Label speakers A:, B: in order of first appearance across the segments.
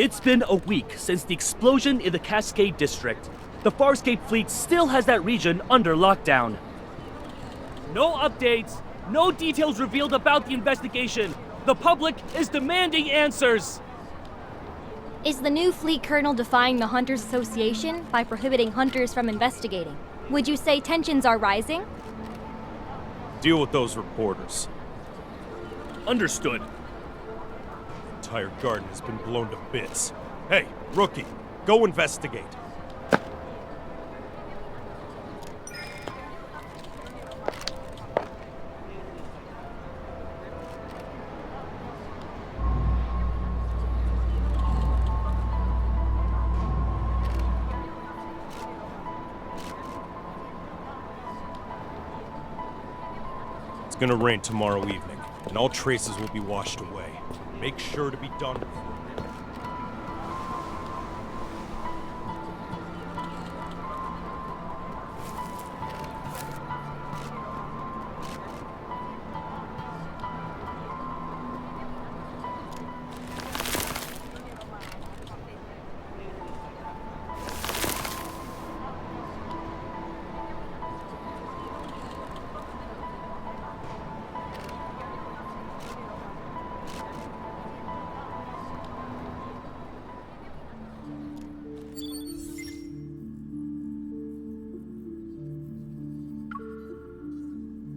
A: It's been a week since the explosion in the Cascade District. The Farscape fleet still has that region under lockdown. No updates, no details revealed about the investigation. The public is demanding answers.
B: Is the new fleet colonel defying the Hunters Association by prohibiting hunters from investigating? Would you say tensions are rising?
C: Deal with those reporters.
A: Understood.
C: The entire garden has been blown to bits. Hey, rookie, go investigate. It's gonna rain tomorrow evening, and all traces will be washed away. Make sure to be done before.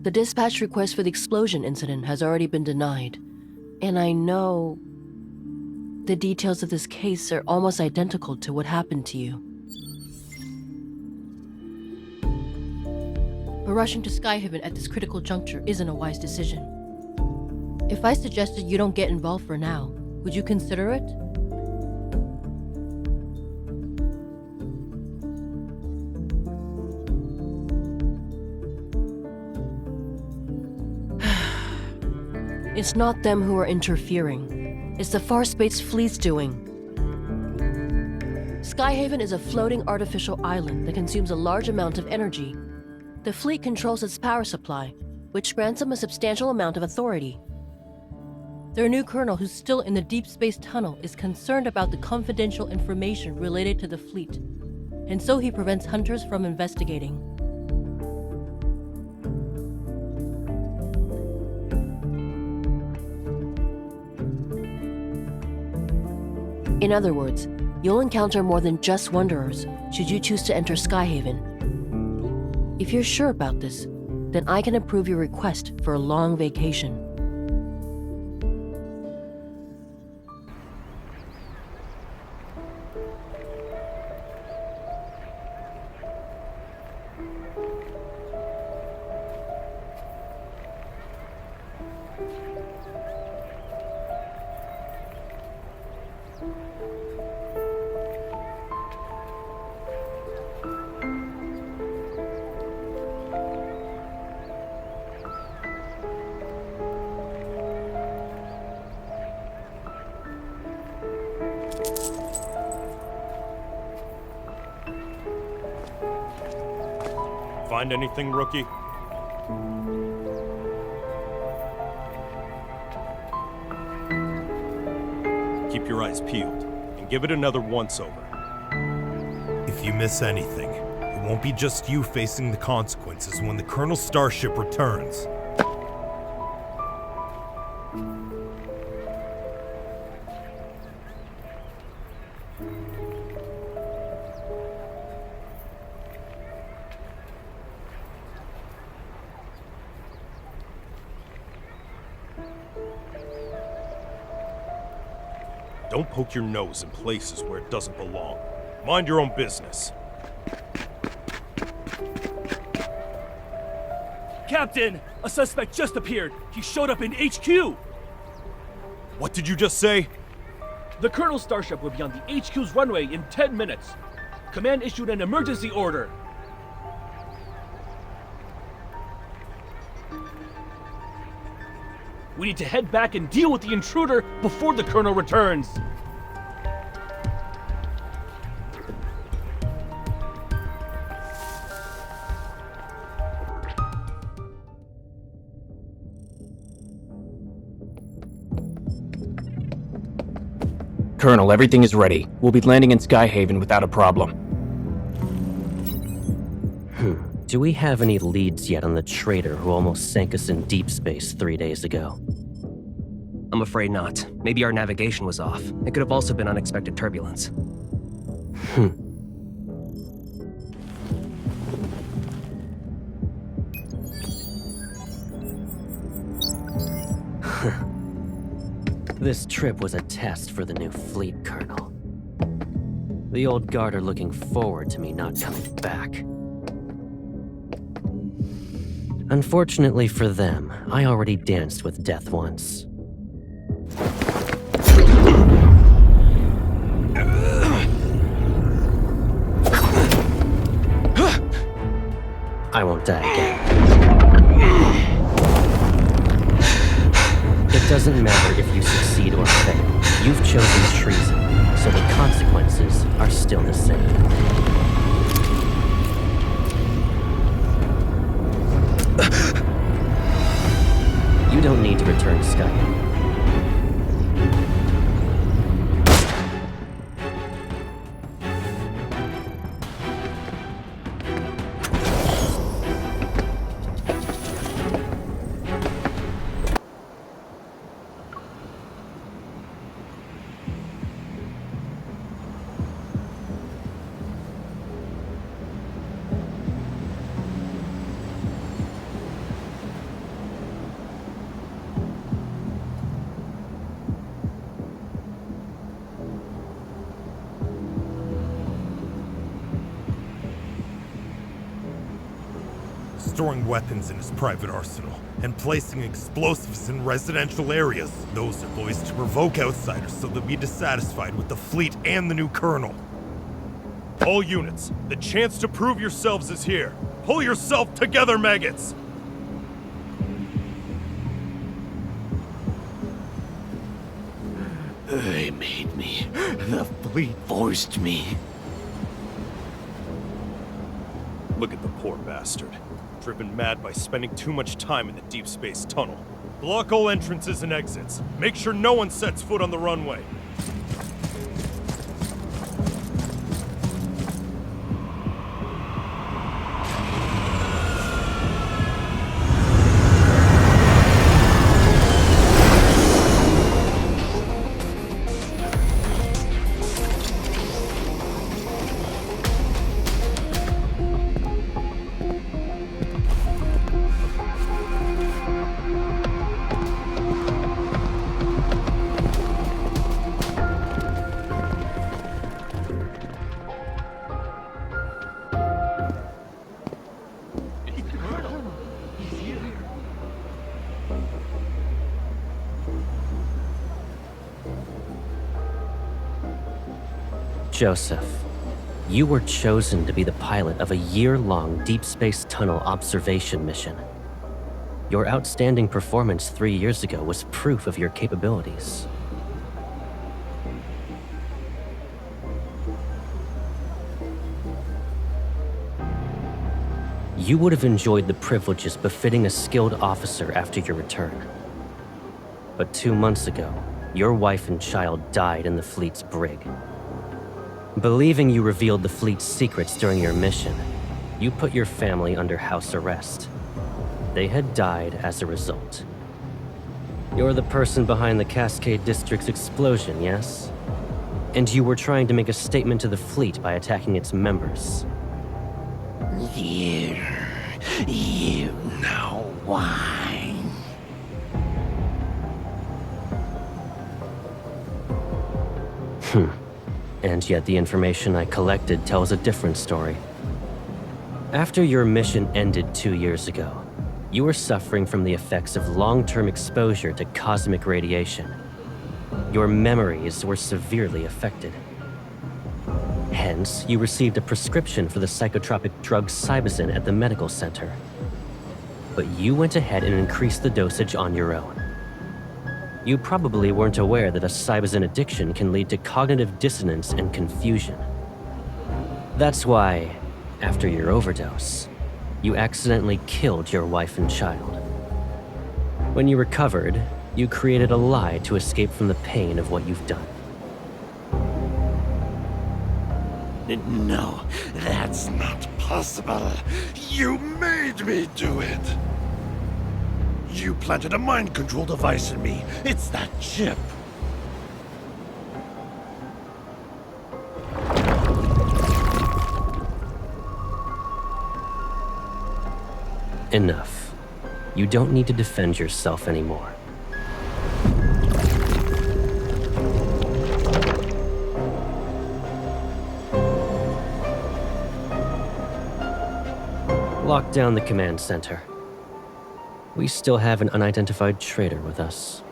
D: The dispatch request for the explosion incident has already been denied, and I know the details of this case are almost identical to what happened to you. But rushing to Skyhaven at this critical juncture isn't a wise decision. If I suggested you don't get involved for now, would you consider it? It's not them who are interfering. It's the Farspace fleet's doing. Skyhaven is a floating artificial island that consumes a large amount of energy. The fleet controls its power supply, which grants them a substantial amount of authority. Their new colonel, who's still in the deep space tunnel, is concerned about the confidential information related to the fleet, and so he prevents hunters from investigating. In other words, you'll encounter more than just Wanderers should you choose to enter Skyhaven. If you're sure about this, then I can approve your request for a long vacation.
C: Find anything, rookie? Keep your eyes peeled, and give it another once-over. If you miss anything, it won't be just you facing the consequences when the Colonel's starship returns. Don't poke your nose in places where it doesn't belong. Mind your own business.
A: Captain, a suspect just appeared. He showed up in HQ.
C: What did you just say?
A: The Colonel's starship will be on the HQ's runway in 10 minutes. Command issued an emergency order. We need to head back and deal with the intruder before the Colonel returns.
E: Colonel, everything is ready. We'll be landing in Skyhaven without a problem.
F: Do we have any leads yet on the traitor who almost sank us in deep space 3 days ago?
G: I'm afraid not. Maybe our navigation was off. It could have also been unexpected turbulence.
F: This trip was a test for the new fleet, Colonel. The old guard are looking forward to me not coming back. Unfortunately for them, I already danced with death once. I won't die again. It doesn't matter if you succeed or fail. You've chosen treason, so the consequences are still the same. You don't need to return to Skype.
C: Storing weapons in his private arsenal, and placing explosives in residential areas. Those are boys to provoke outsiders so they'll be dissatisfied with the fleet and the new colonel. All units, the chance to prove yourselves is here. Pull yourself together, maggots!
H: They made me. The fleet forced me.
C: Look at the poor bastard. Driven mad by spending too much time in the deep space tunnel. Block all entrances and exits. Make sure no one sets foot on the runway.
F: Joseph, you were chosen to be the pilot of a year-long deep space tunnel observation mission. Your outstanding performance 3 years ago was proof of your capabilities. You would have enjoyed the privileges befitting a skilled officer after your return. But 2 months ago, your wife and child died in the fleet's brig. Believing you revealed the fleet's secrets during your mission, you put your family under house arrest. They had died as a result. You're the person behind the Cascade District's explosion, yes? And you were trying to make a statement to the fleet by attacking its members.
H: You know why.
F: And yet the information I collected tells a different story. After your mission ended 2 years ago, you were suffering from the effects of long-term exposure to cosmic radiation. Your memories were severely affected. Hence, you received a prescription for the psychotropic drug Cybazin at the medical center. But you went ahead and increased the dosage on your own. You probably weren't aware that a Cybazin addiction can lead to cognitive dissonance and confusion. That's why, after your overdose, you accidentally killed your wife and child. When you recovered, you created a lie to escape from the pain of what you've done.
H: No, that's not possible. You made me do it. You planted a mind control device in me. It's that chip.
F: Enough. You don't need to defend yourself anymore. Lock down the command center. We still have an unidentified traitor with us.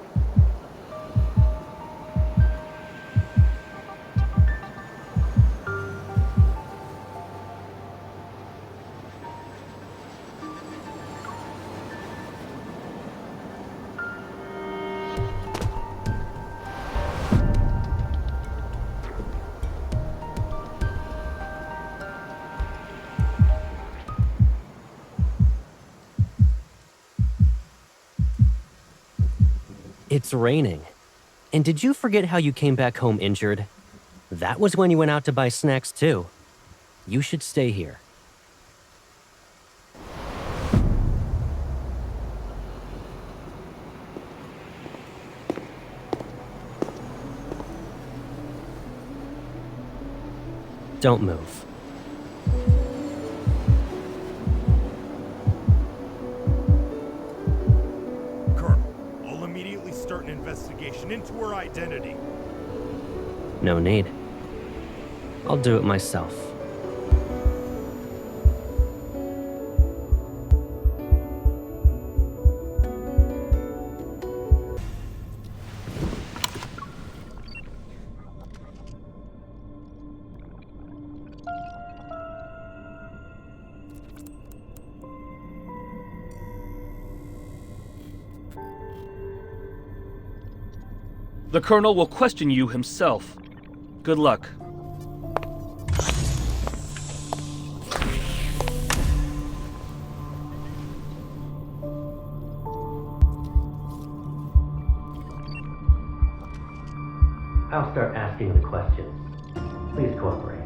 F: It's raining. And did you forget how you came back home injured? That was when you went out to buy snacks too. You should stay here. Don't move.
C: Start an investigation into her identity.
F: No need. I'll do it myself.
A: The Colonel will question you himself. Good luck.
F: I'll start asking the questions. Please cooperate.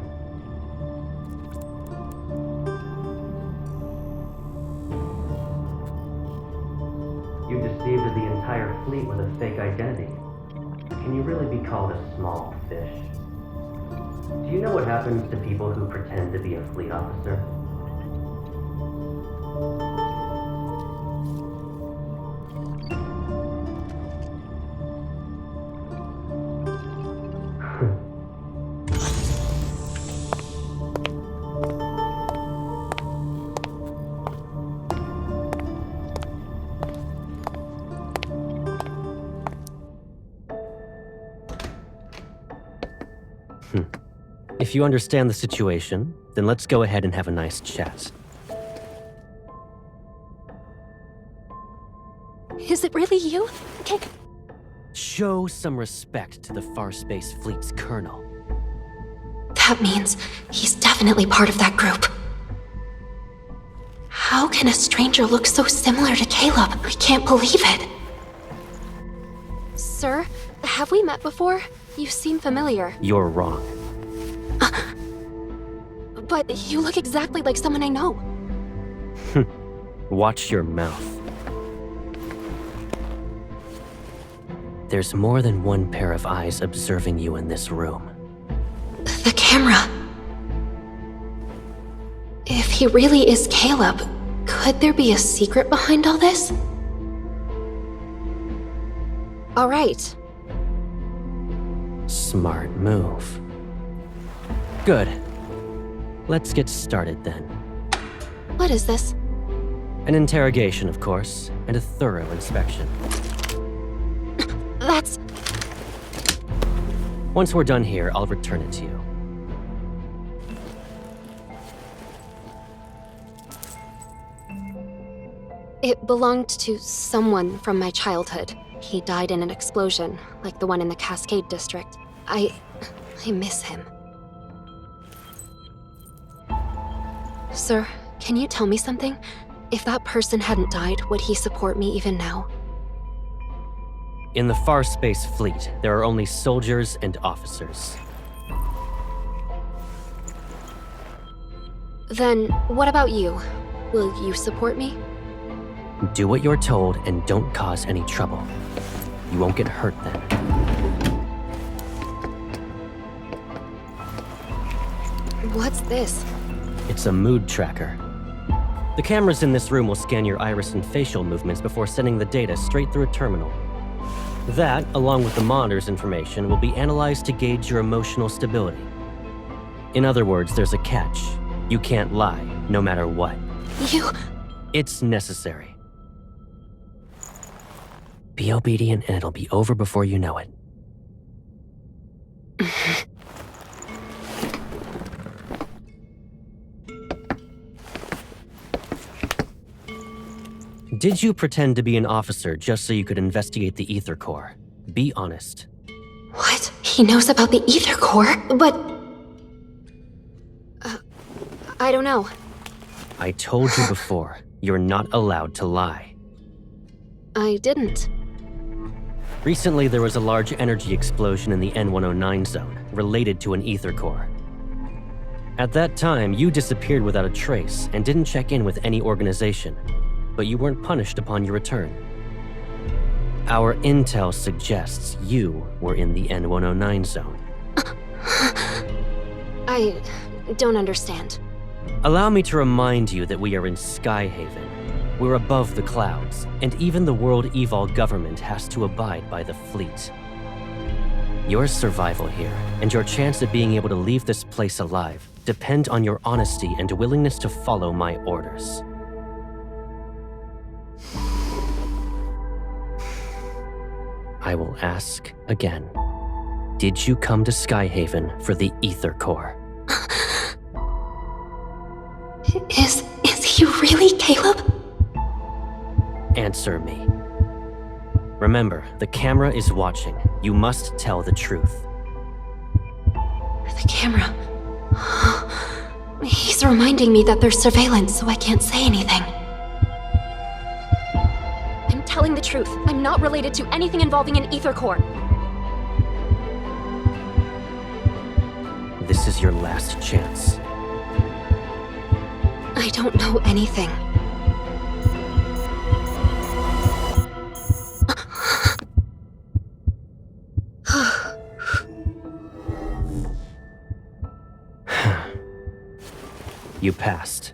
F: You deceived the entire fleet with a fake identity. Can you really be called a small fish? Do you know what happens to people who pretend to be a fleet officer? If you understand the situation, then let's go ahead and have a nice chat.
I: Is it really you?
F: Show some respect to the Farspace Fleet's colonel.
I: That means he's definitely part of that group. How can a stranger look so similar to Caleb? I can't believe it. Sir, have we met before? You seem familiar.
F: You're wrong.
I: But you look exactly like someone I know.
F: Watch your mouth. There's more than one pair of eyes observing you in this room.
I: The camera. If he really is Caleb, could there be a secret behind all this? All right.
F: Smart move. Good. Let's get started then.
I: What is this?
F: An interrogation, of course, and a thorough inspection.
I: That's...
F: Once we're done here, I'll return it to you.
I: It belonged to someone from my childhood. He died in an explosion, like the one in the Cascade District. I miss him. Sir, can you tell me something? If that person hadn't died, would he support me even now?
F: In the Farspace Fleet, there are only soldiers and officers.
I: Then, what about you? Will you support me?
F: Do what you're told and don't cause any trouble. You won't get hurt then.
I: What's this?
F: It's a mood tracker. The cameras in this room will scan your iris and facial movements before sending the data straight through a terminal. That, along with the monitor's information, will be analyzed to gauge your emotional stability. In other words, there's a catch. You can't lie, no matter what.
I: You...
F: It's necessary. Be obedient and it'll be over before you know it. Did you pretend to be an officer just so you could investigate the Ether Core? Be honest.
I: What? He knows about the Ether Core? But... I don't know.
F: I told you before, you're not allowed to lie.
I: I didn't.
F: Recently, there was a large energy explosion in the N109 zone, related to an Ether Core. At that time, you disappeared without a trace and didn't check in with any organization, but you weren't punished upon your return. Our intel suggests you were in the N109 zone.
I: I don't understand.
F: Allow me to remind you that we are in Skyhaven. We're above the clouds, and even the World Evol government has to abide by the fleet. Your survival here, and your chance of being able to leave this place alive, depend on your honesty and willingness to follow my orders. I will ask again. Did you come to Skyhaven for the Ether Core?
I: Is he really Caleb?
F: Answer me. Remember, the camera is watching. You must tell the truth.
I: The camera. He's reminding me that there's surveillance, so I can't say anything. I'm telling the truth. I'm not related to anything involving an Ether Core.
F: This is your last chance.
I: I don't know anything.
F: You passed.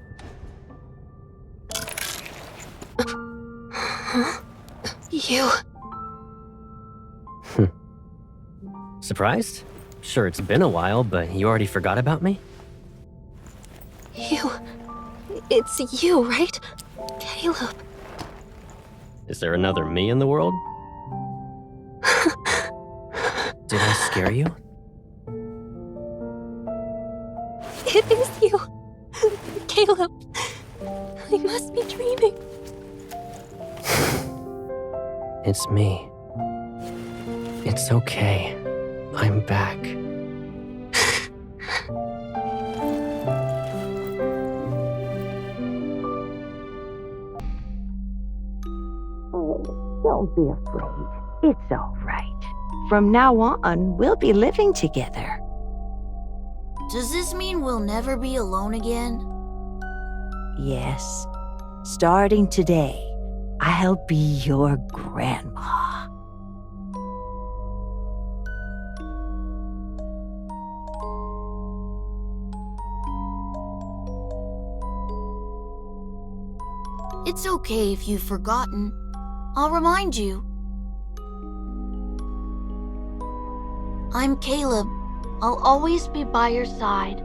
I: You...
F: Surprised? Sure, it's been a while, but you already forgot about me?
I: It's you, right? Caleb.
F: Is there another me in the world? Did I scare you?
I: It is you. Caleb. I must be dreaming.
F: It's me. It's okay. I'm back.
J: Don't be afraid. It's all right. From now on, we'll be living together.
K: Does this mean we'll never be alone again?
J: Yes. Starting today, I'll be your grandma.
K: It's okay if you've forgotten. I'll remind you. I'm Caleb. I'll always be by your side.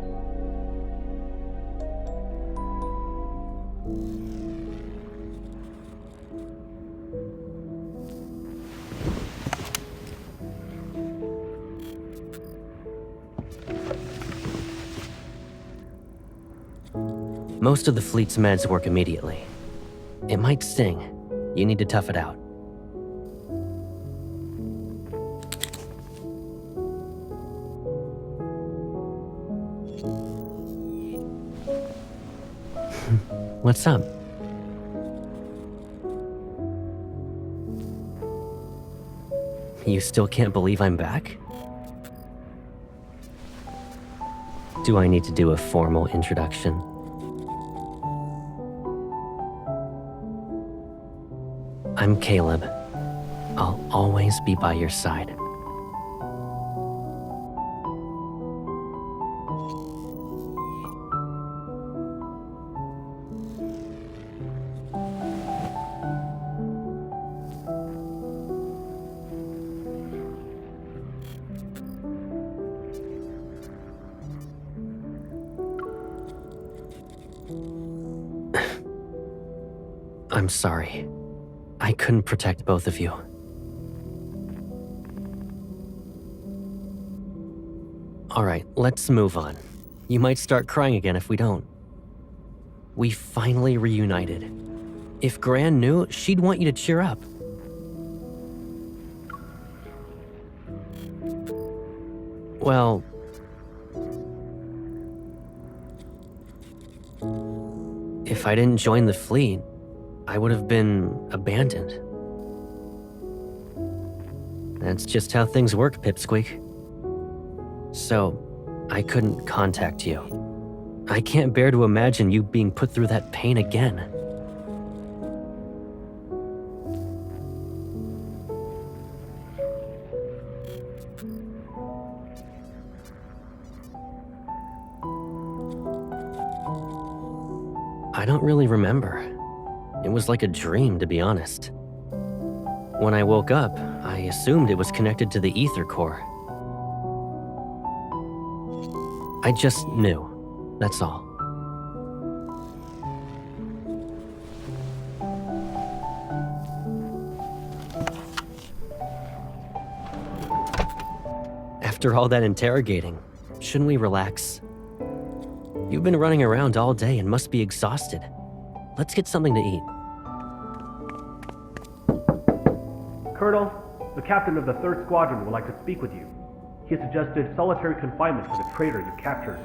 F: Most of the fleet's meds work immediately. It might sting. You need to tough it out. What's up? You still can't believe I'm back? Do I need to do a formal introduction? I'm Caleb. I'll always be by your side. I'm sorry. I couldn't protect both of you. Alright, let's move on. You might start crying again if we don't. We finally reunited. If Gran knew, she'd want you to cheer up. Well... if I didn't join the fleet, I would have been abandoned. That's just how things work, Pipsqueak. So, I couldn't contact you. I can't bear to imagine you being put through that pain again. I don't really remember. It was like a dream, to be honest. When I woke up, I assumed it was connected to the ether core. I just knew, that's all. After all that interrogating, shouldn't we relax? You've been running around all day and must be exhausted. Let's get something to eat.
A: Colonel, the captain of the 3rd Squadron would like to speak with you. He has suggested solitary confinement for the traitor you captured.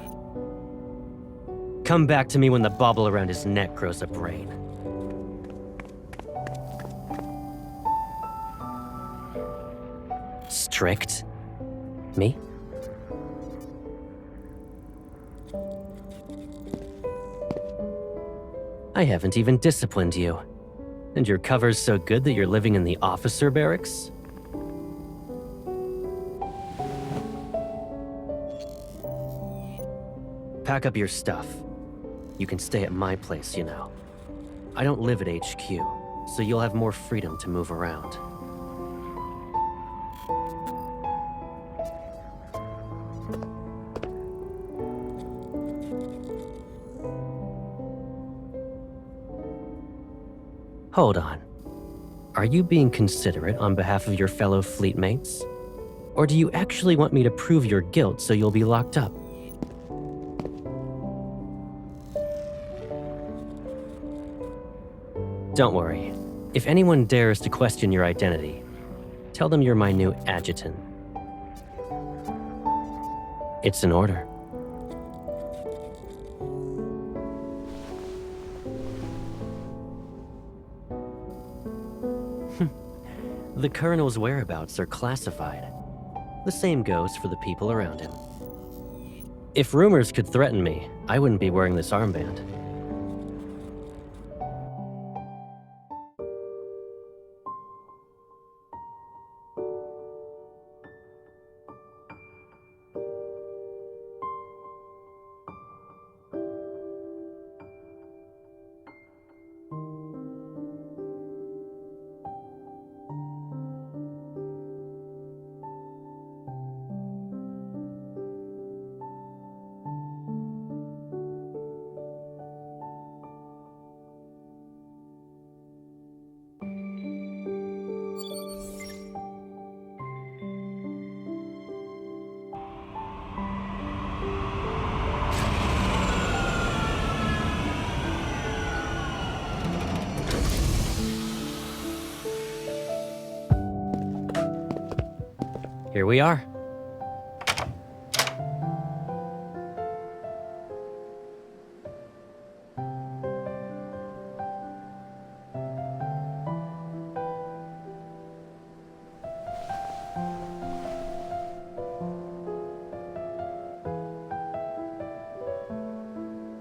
F: Come back to me when the bauble around his neck grows a brain. Strict? Me? I haven't even disciplined you. And your cover's so good that you're living in the officer barracks? Pack up your stuff. You can stay at my place, you know. I don't live at HQ, so you'll have more freedom to move around. Hold on. Are you being considerate on behalf of your fellow fleet mates? Or do you actually want me to prove your guilt so you'll be locked up? Don't worry. If anyone dares to question your identity, tell them you're my new adjutant. It's an order. The Colonel's whereabouts are classified. The same goes for the people around him. If rumors could threaten me, I wouldn't be wearing this armband. Here we are.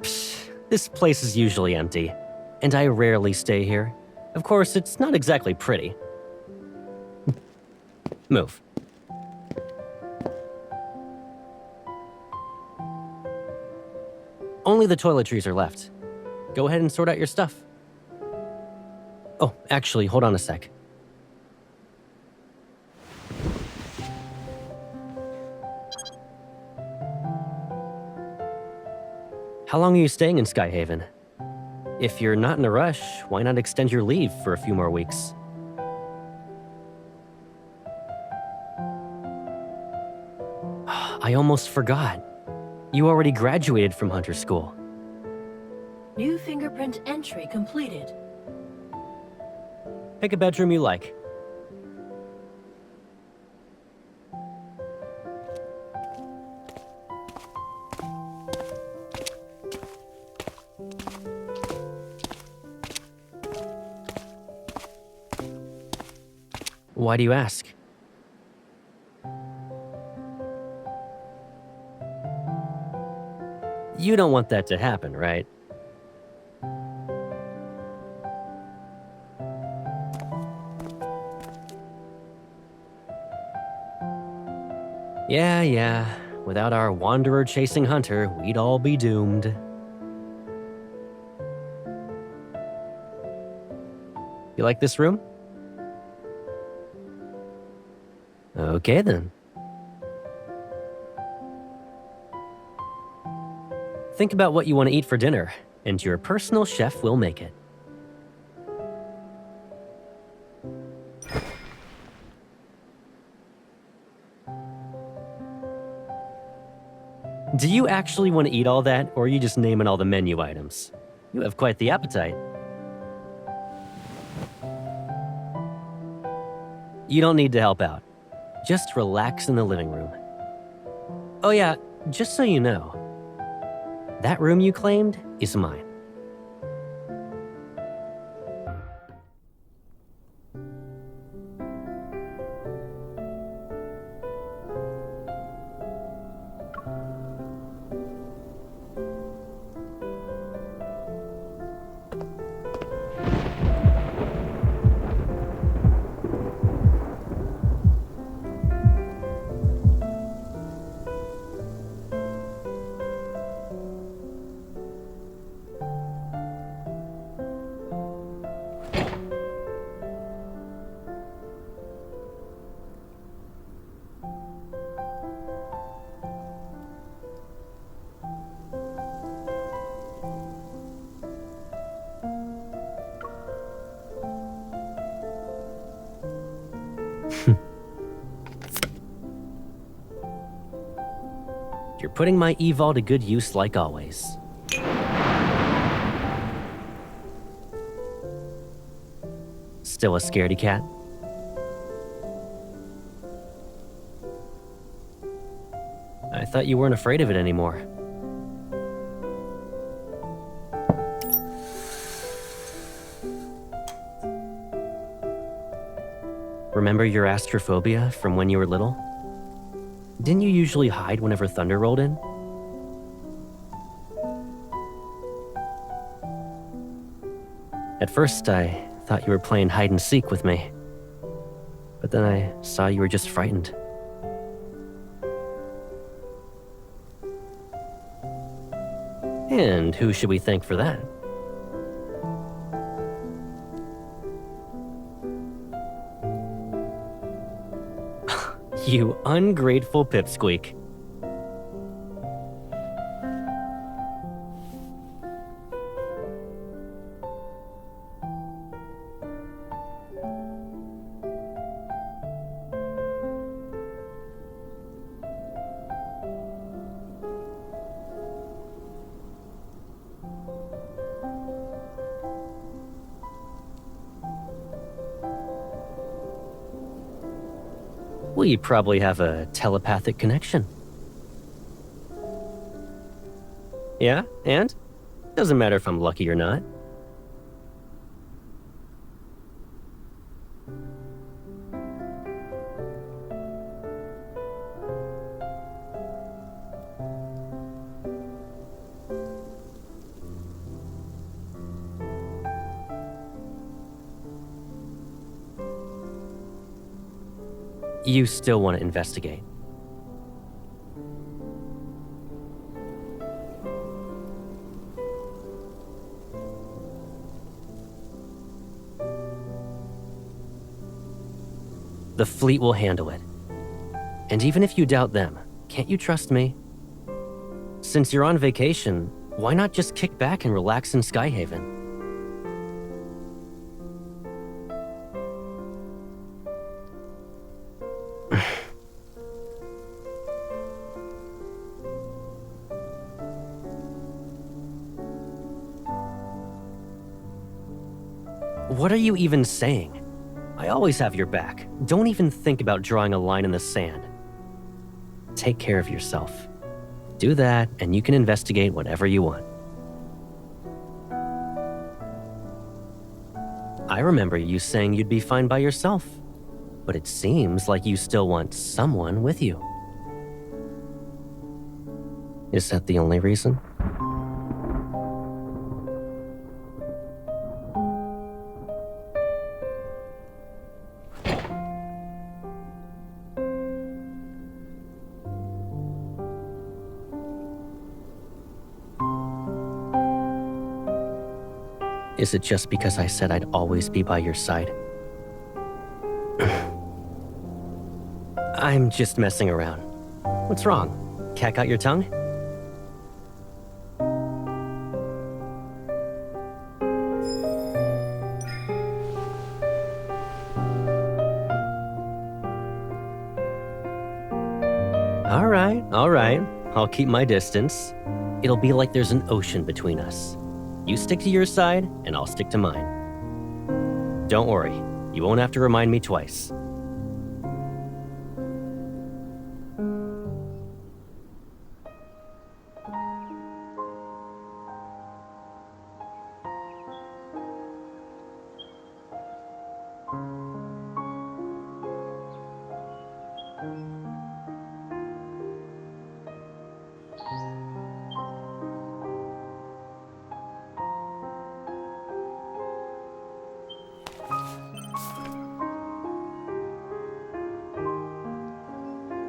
F: Psh, this place is usually empty, and I rarely stay here. Of course, it's not exactly pretty. Move. Only the toiletries are left. Go ahead and sort out your stuff. Oh, actually, hold on a sec. How long are you staying in Skyhaven? If you're not in a rush, why not extend your leave for a few more weeks? I almost forgot. You already graduated from Hunter School.
D: New fingerprint entry completed.
F: Pick a bedroom you like. Why do you ask? You don't want that to happen, right? Yeah. Without our wanderer chasing Hunter, we'd all be doomed. You like this room? Okay then. Think about what you want to eat for dinner, and your personal chef will make it. Do you actually want to eat all that, or are you just naming all the menu items? You have quite the appetite. You don't need to help out. Just relax in the living room. Oh yeah, just so you know, that room you claimed is mine. You're putting my eVol to good use like always. Still a scaredy cat? I thought you weren't afraid of it anymore. Remember your astrophobia from when you were little? Didn't you usually hide whenever thunder rolled in? At first, I thought you were playing hide and seek with me. But then I saw you were just frightened. And who should we thank for that? You ungrateful pipsqueak. We probably have a telepathic connection. Yeah, and? Doesn't matter if I'm lucky or not. You still want to investigate. The fleet will handle it. And even if you doubt them, can't you trust me? Since you're on vacation, why not just kick back and relax in Skyhaven? What are you even saying? I always have your back. Don't even think about drawing a line in the sand. Take care of yourself. Do that, and you can investigate whatever you want. I remember you saying you'd be fine by yourself, but it seems like you still want someone with you. Is that the only reason? Is it just because I said I'd always be by your side? I'm just messing around. What's wrong? Cat got your tongue? All right. I'll keep my distance. It'll be like there's an ocean between us. You stick to your side, and I'll stick to mine. Don't worry, you won't have to remind me twice.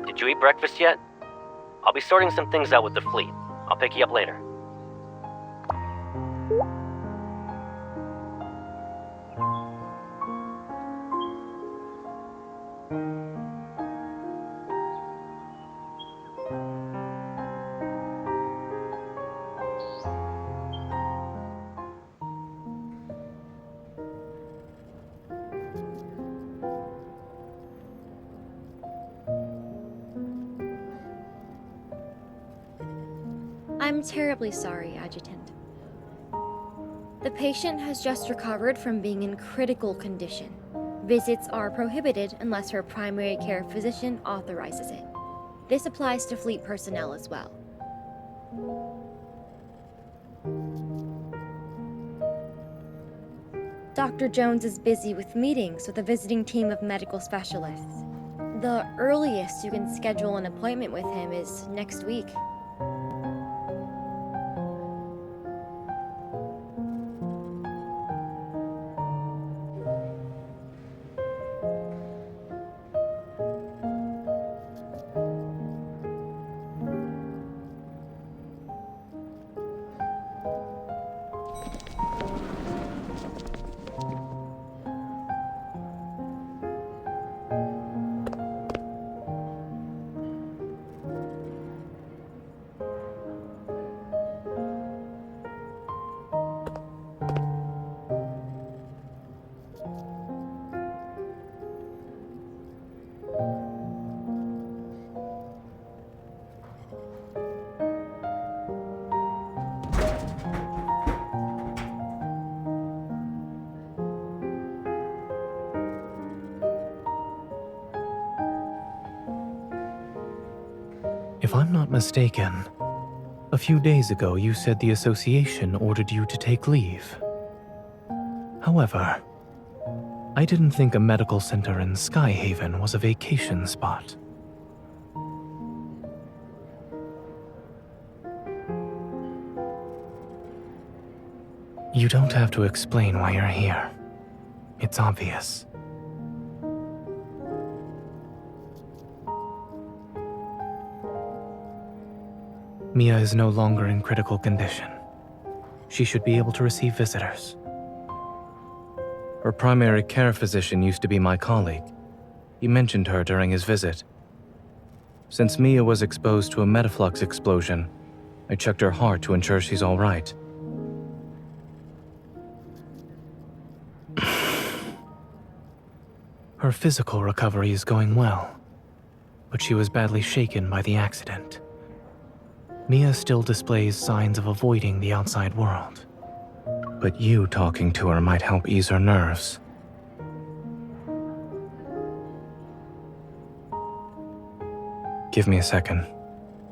F: Did you eat breakfast yet? I'll be sorting some things out with the fleet. I'll pick you up later.
B: I'm terribly sorry, Adjutant. The patient has just recovered from being in critical condition. Visits are prohibited unless her primary care physician authorizes it. This applies to fleet personnel as well. Dr. Jones is busy with meetings with a visiting team of medical specialists. The earliest you can schedule an appointment with him is next week.
E: If I'm not mistaken, a few days ago you said the association ordered you to take leave. However, I didn't think a medical center in Skyhaven was a vacation spot. You don't have to explain why you're here. It's obvious. Mia is no longer in critical condition. She should be able to receive visitors. Her primary care physician used to be my colleague. He mentioned her during his visit. Since Mia was exposed to a metaflux explosion, I checked her heart to ensure she's all right. Her physical recovery is going well, but she was badly shaken by the accident. Mia still displays signs of avoiding the outside world, but you talking to her might help ease her nerves. Give me a second.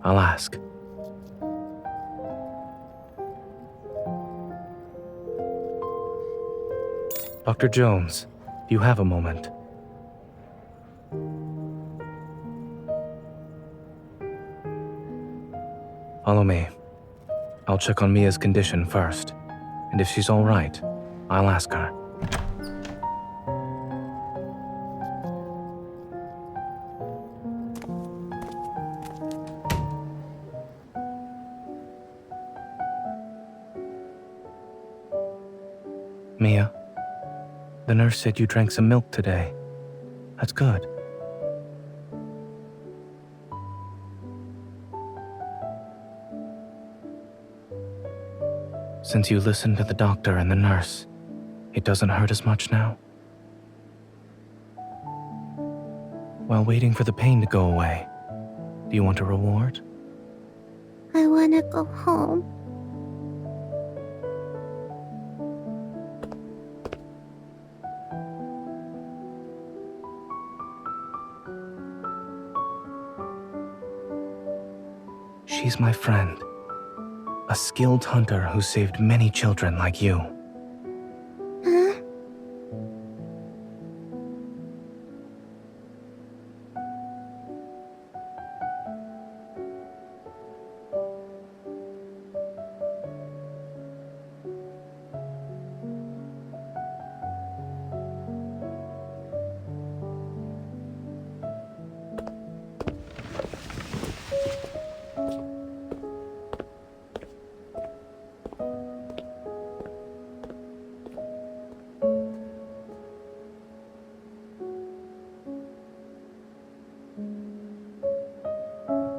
E: I'll ask. Dr. Jones, do you have a moment? Follow me. I'll check on Mia's condition first, and if she's all right, I'll ask her. Mia, the nurse said you drank some milk today. That's good. Since you listened to the doctor and the nurse, it doesn't hurt as much now? While waiting for the pain to go away, do you want a reward?
K: I wanna go home.
E: She's my friend. A skilled hunter who saved many children like you.
K: Huh?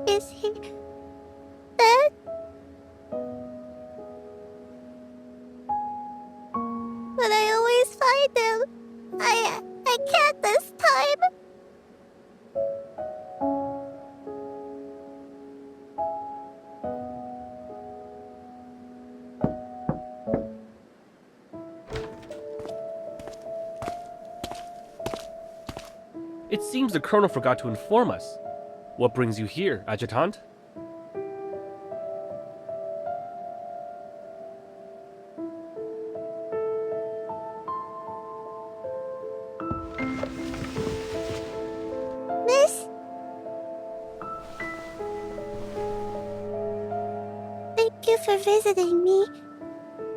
K: Is he dead? But I always find him. I can't this time.
A: It seems the Colonel forgot to inform us. What brings you here, Adjutant?
K: Miss? Thank you for visiting me.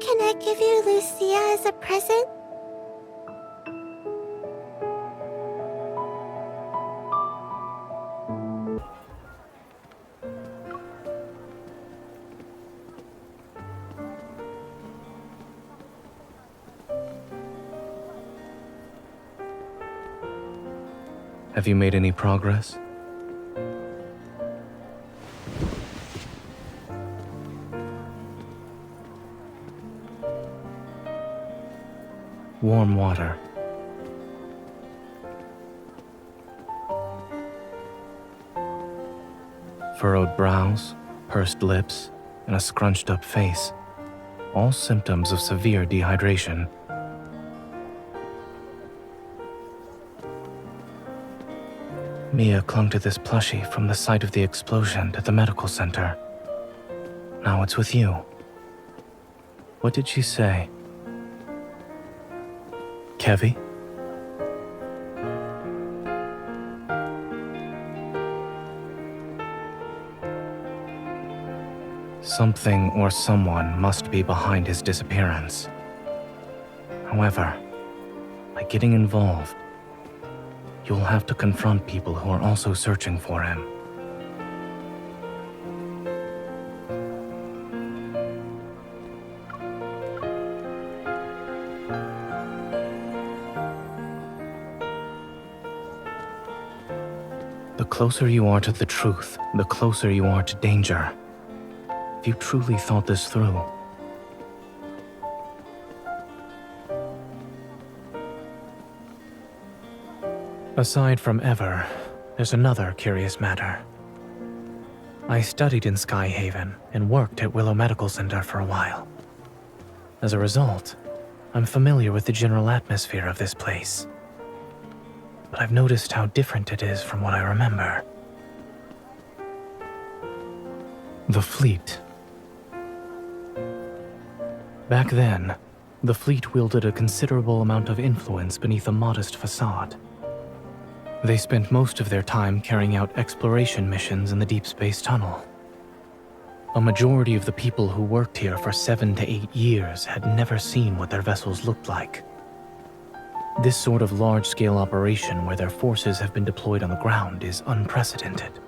K: Can I give you Lucia as a present?
E: Have you made any progress? Warm water. Furrowed brows, pursed lips, and a scrunched up face. All symptoms of severe dehydration. Mia clung to this plushie from the site of the explosion at the medical center. Now it's with you. What did she say? Kevi? Something or someone must be behind his disappearance. However, by getting involved, you'll have to confront people who are also searching for him. The closer you are to the truth, the closer you are to danger. If you truly thought this through. Aside from Ever, there's another curious matter. I studied in Skyhaven and worked at Willow Medical Center for a while. As a result, I'm familiar with the general atmosphere of this place. But I've noticed how different it is from what I remember. The fleet. Back then, the fleet wielded a considerable amount of influence beneath a modest facade. They spent most of their time carrying out exploration missions in the deep space tunnel. A majority of the people who worked here for 7 to 8 years had never seen what their vessels looked like. This sort of large-scale operation where their forces have been deployed on the ground is unprecedented.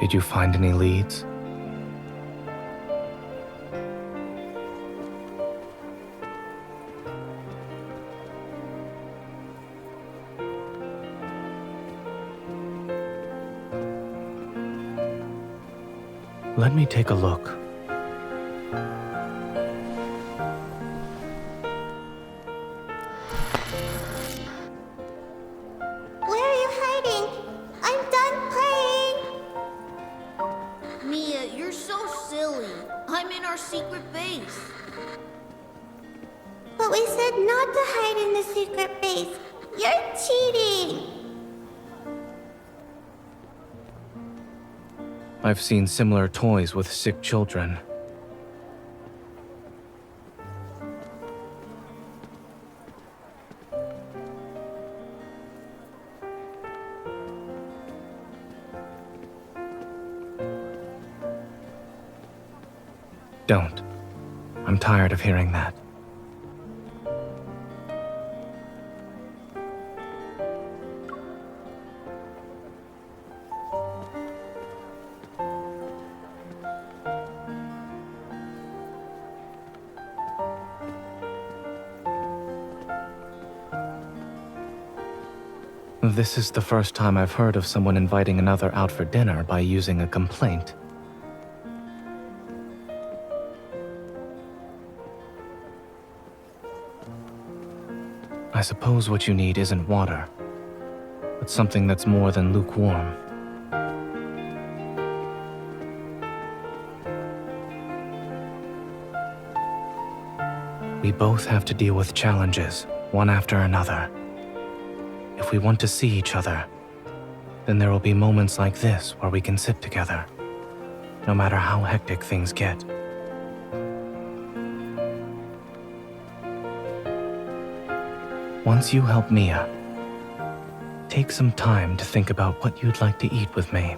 E: Did you find any leads? Let me take a look.
K: Where are you hiding? I'm done playing!
L: Mia, you're so silly. I'm in our secret base.
K: But we said not to hide in the secret base. You're cheating!
E: I've seen similar toys with sick children. Don't. I'm tired of hearing that. This is the first time I've heard of someone inviting another out for dinner by using a complaint. I suppose what you need isn't water, but something that's more than lukewarm. We both have to deal with challenges, one after another. If we want to see each other, then there will be moments like this where we can sit together, no matter how hectic things get. Once you help Mia, take some time to think about what you'd like to eat with me.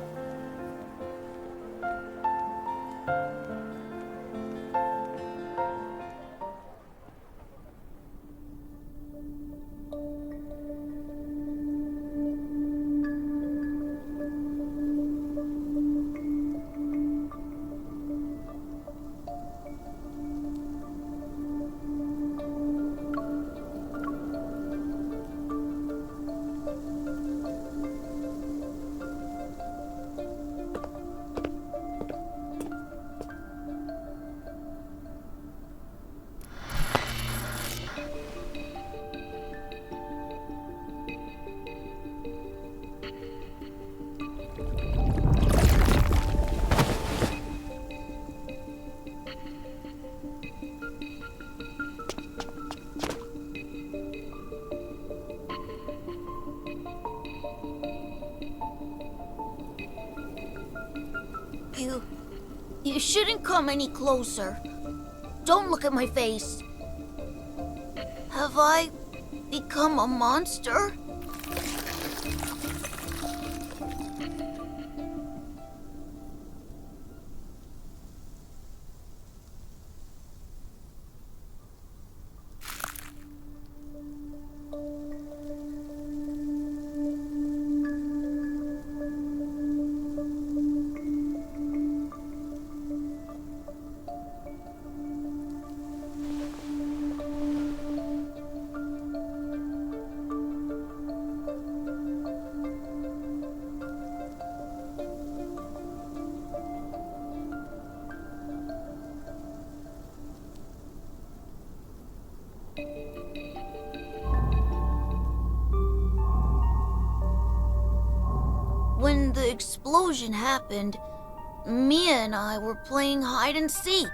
L: You shouldn't come any closer. Don't look at my face. Have I become a monster? explosion happened, Mia and I were playing hide and seek.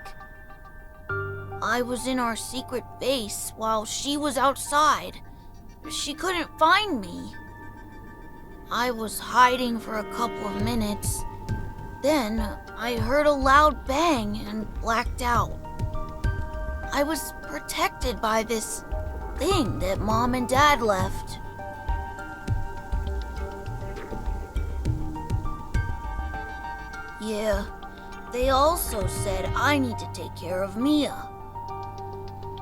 L: I was in our secret base while she was outside. She couldn't find me. I was hiding for a couple of minutes. Then I heard a loud bang and blacked out. I was protected by this thing that Mom and Dad left. Yeah, they also said I need to take care of Mia.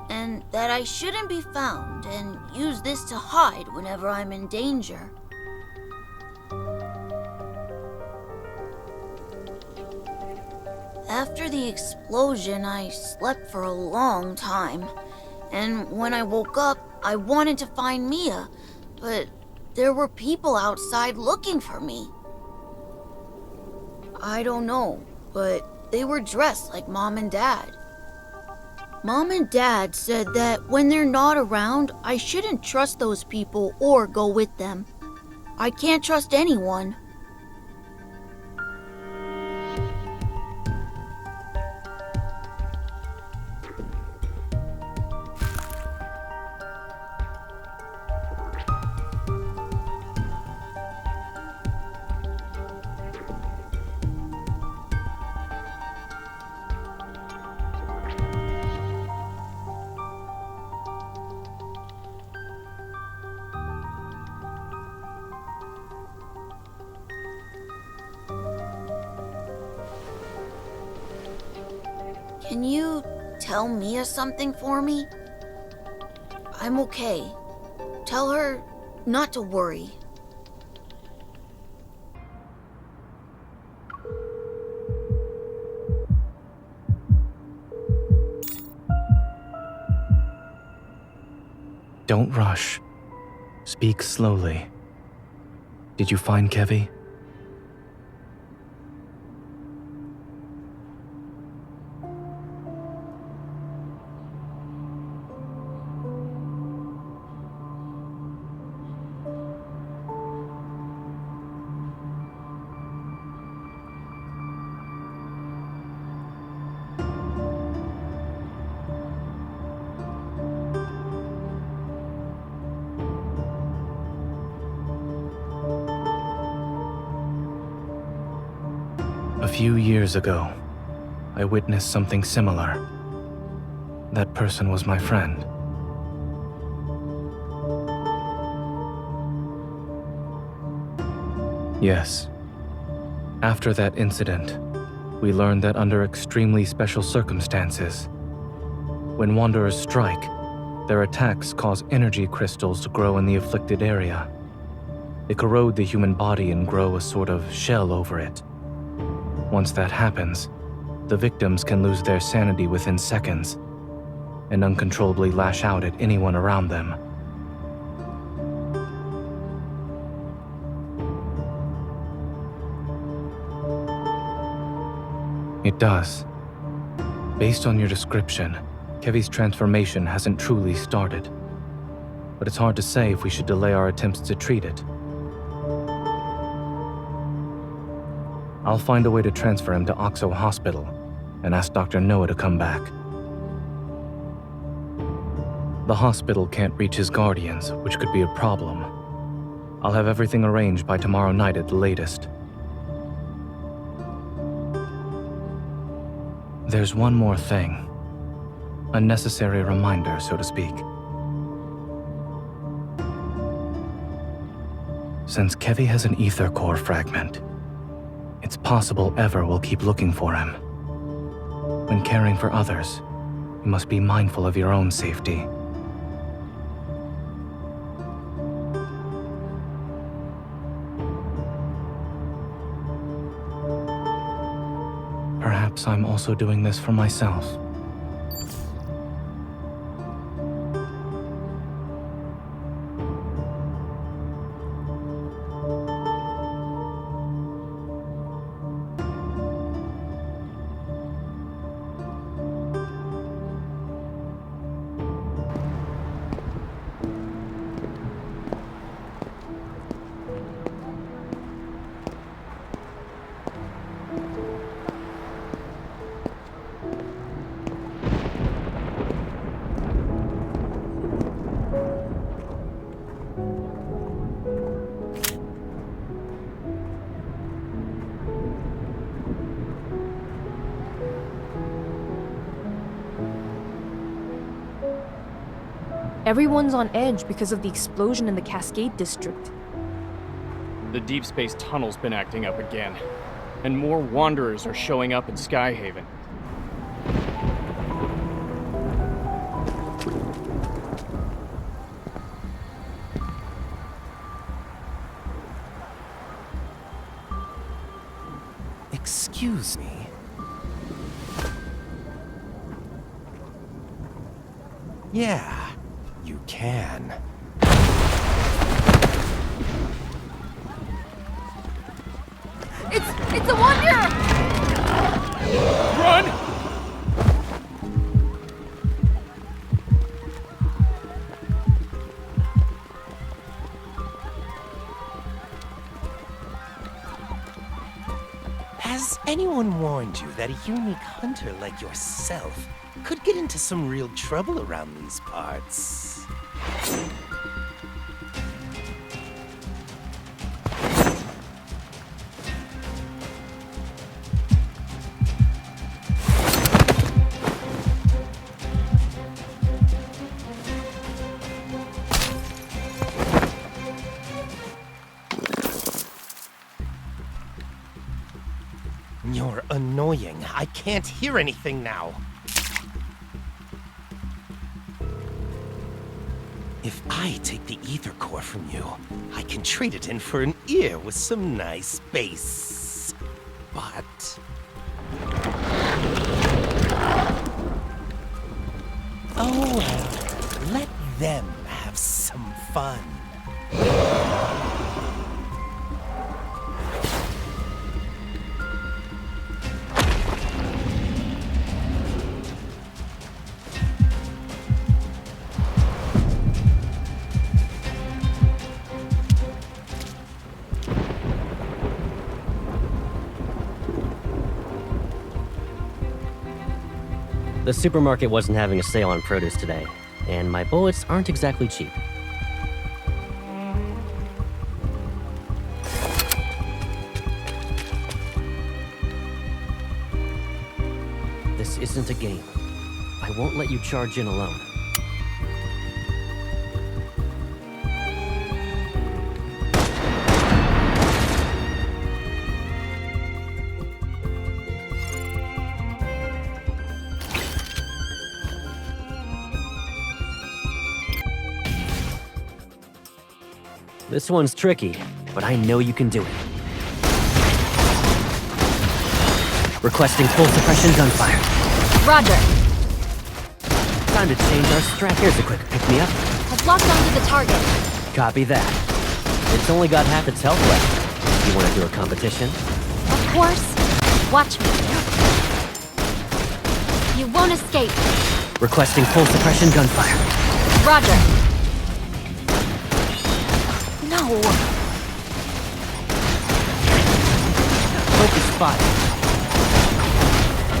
L: And that I shouldn't be found and use this to hide whenever I'm in danger. After the explosion, I slept for a long time. And when I woke up, I wanted to find Mia, but there were people outside looking for me. I don't know, but they were dressed like Mom and Dad. Mom and Dad said that when they're not around, I shouldn't trust those people or go with them. I can't trust anyone. Can you tell Mia something for me? I'm okay. Tell her not to worry.
E: Don't rush. Speak slowly. Did you find Kevi? A few years ago, I witnessed something similar. That person was my friend. Yes. After that incident, we learned that under extremely special circumstances, when Wanderers strike, their attacks cause energy crystals to grow in the afflicted area. They corrode the human body and grow a sort of shell over it. Once that happens, the victims can lose their sanity within seconds and uncontrollably lash out at anyone around them. It does. Based on your description, Kevi's transformation hasn't truly started, but it's hard to say if we should delay our attempts to treat it. I'll find a way to transfer him to Oxo Hospital and ask Dr. Noah to come back. The hospital can't reach his guardians, which could be a problem. I'll have everything arranged by tomorrow night at the latest. There's one more thing. A necessary reminder, so to speak. Since Kevi has an ether core fragment, it's possible Ever will keep looking for him. When caring for others, you must be mindful of your own safety. Perhaps I'm also doing this for myself.
M: Everyone's on edge because of the explosion in the Cascade District.
N: The deep space tunnel's been acting up again, and more wanderers are showing up in Skyhaven.
O: Excuse me. Yeah, you can.
M: It's a wonder!
N: Run!
O: Has anyone warned you that a unique hunter like yourself could get into some real trouble around these parts? You're annoying. I can't hear anything now. If I take the ether core from you, I can trade it in for an ear with some nice bass. But... oh well, let them have some fun.
F: The supermarket wasn't having a sale on produce today, and my bullets aren't exactly cheap. This isn't a game. I won't let you charge in alone. This one's tricky, but I know you can do it. Requesting full suppression gunfire.
I: Roger.
F: Time to change our strat. Here's a quick pick-me-up.
I: I've locked onto the target.
F: Copy that. It's only got half its health left. You want to do a competition?
I: Of course. Watch me. You won't escape.
F: Requesting full suppression gunfire.
I: Roger. No.
F: Focus fire.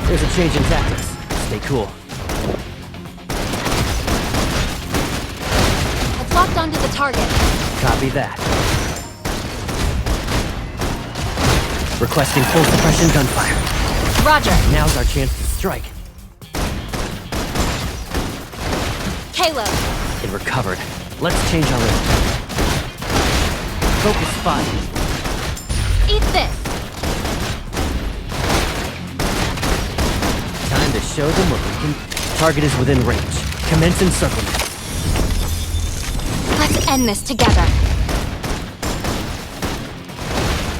F: There's a change in tactics. Stay cool.
I: I've locked onto the target.
F: Copy that. Requesting full suppression gunfire.
I: Roger.
F: Now's our chance to strike.
I: Caleb.
F: It recovered. Let's change our rhythm. Focus fire.
I: Eat this.
F: Time to show them what we can. Target is within range. Commence encirclement.
I: Let's end this together.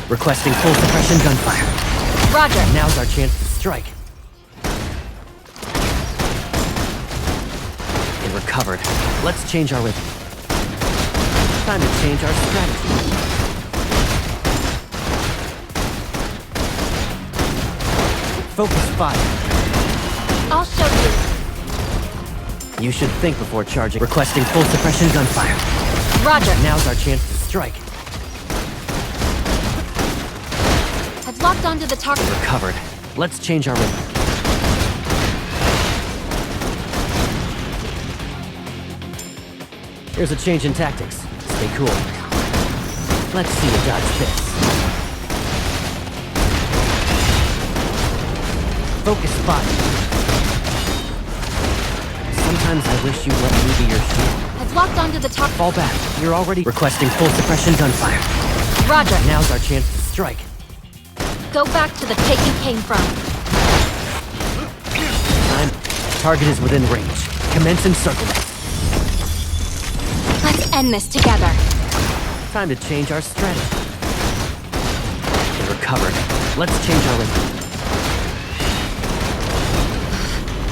F: Requesting full suppression gunfire.
I: Roger.
F: Now's our chance to strike. It recovered. Let's change our rhythm. Time to change our strategy. Focus fire.
I: I'll show you.
F: You should think before charging. Requesting full suppression gunfire.
I: Roger.
F: Now's our chance to strike.
I: I've locked onto the target.
F: Recovered. Let's change our rhythm. Here's a change in tactics. Stay cool. Let's see you dodge this. Focus fire. Sometimes I wish you'd let me be your shield.
I: I've locked onto the top.
F: Fall back. You're already requesting full suppression gunfire.
I: Roger.
F: Now's our chance to strike.
I: Go back to the pit you came from.
F: Time. Target is within range. Commence encirclement.
I: Let's end this together.
F: Time to change our strategy. They recovered. Let's change our rhythm.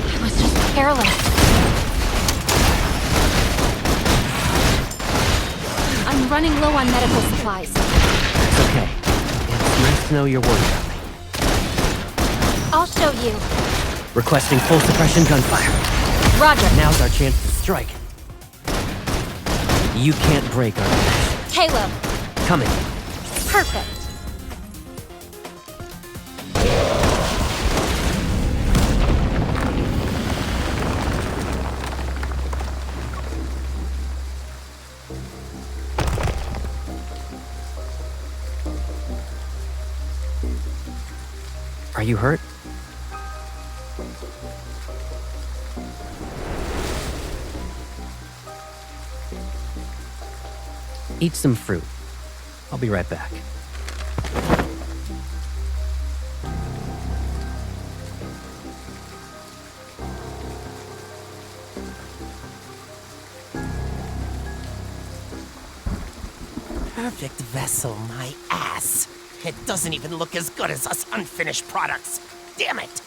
I: I was just careless. I'm running low on medical supplies.
F: It's okay. It's nice to know you're worried about me.
I: I'll show you.
F: Requesting full suppression gunfire.
I: Roger.
F: Now's our chance to strike. You can't break our connection.
I: Caleb.
F: Coming.
I: Perfect.
F: Are you hurt? Eat some fruit. I'll be right back.
O: Perfect vessel, my ass. It doesn't even look as good as us unfinished products. Damn it!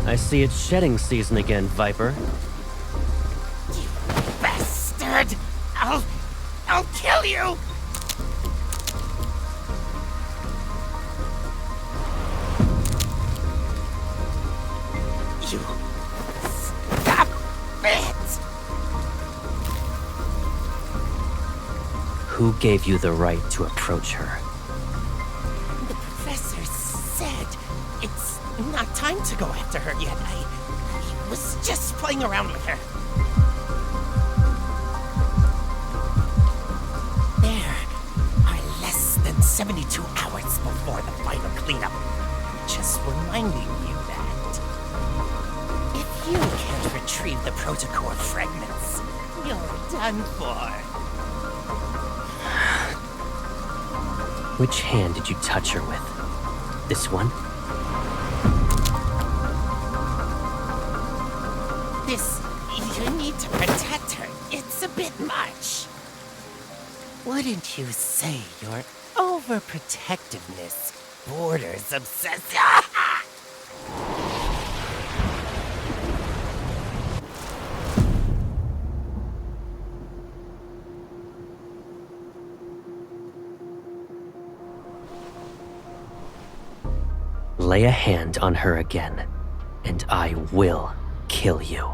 F: I see it's shedding season again, Viper.
O: You bastard! I'll kill you! You stop it!
F: Who gave you the right to approach her?
O: The professor said it's not time to go after her yet. I was just playing around with her. There are less than 72 hours before the final cleanup. Just reminding you that. If you can't retrieve the protocore fragments, you're done for.
F: Which hand did you touch her with? This one?
O: You need to protect her. It's a bit much. Wouldn't you say your overprotectiveness borders obsession?
F: Lay a hand on her again, and I will kill you.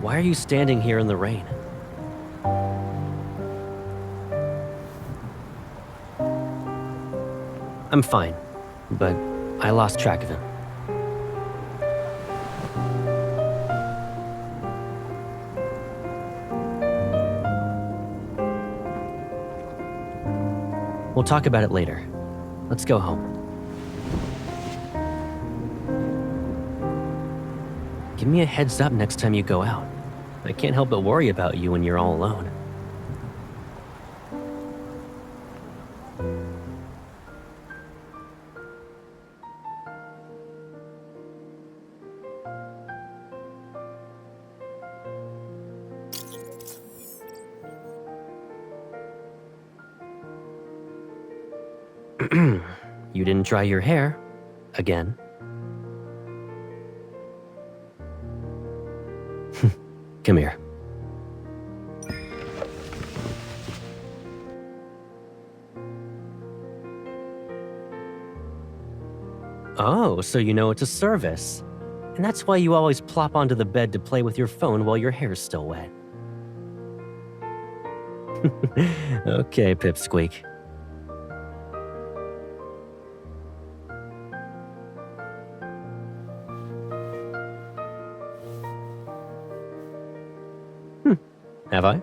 F: Why are you standing here in the rain? I'm fine, but I lost track of him. We'll talk about it later. Let's go home. Give me a heads up next time you go out. I can't help but worry about you when you're all alone. You didn't dry your hair. Again. Come here. Oh, so you know it's a service. And that's why you always plop onto the bed to play with your phone while your hair's still wet. Okay, Pipsqueak. Have I?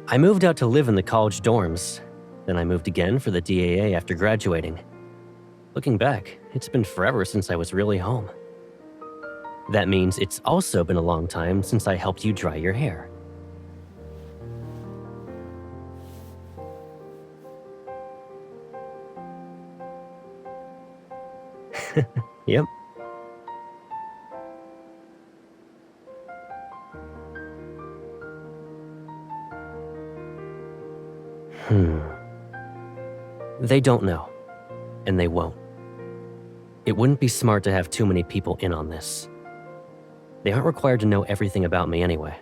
F: I moved out to live in the college dorms. Then I moved again for the DAA after graduating. Looking back, it's been forever since I was really home. That means it's also been a long time since I helped you dry your hair. Yep. They don't know, and they won't. It wouldn't be smart to have too many people in on this. They aren't required to know everything about me anyway.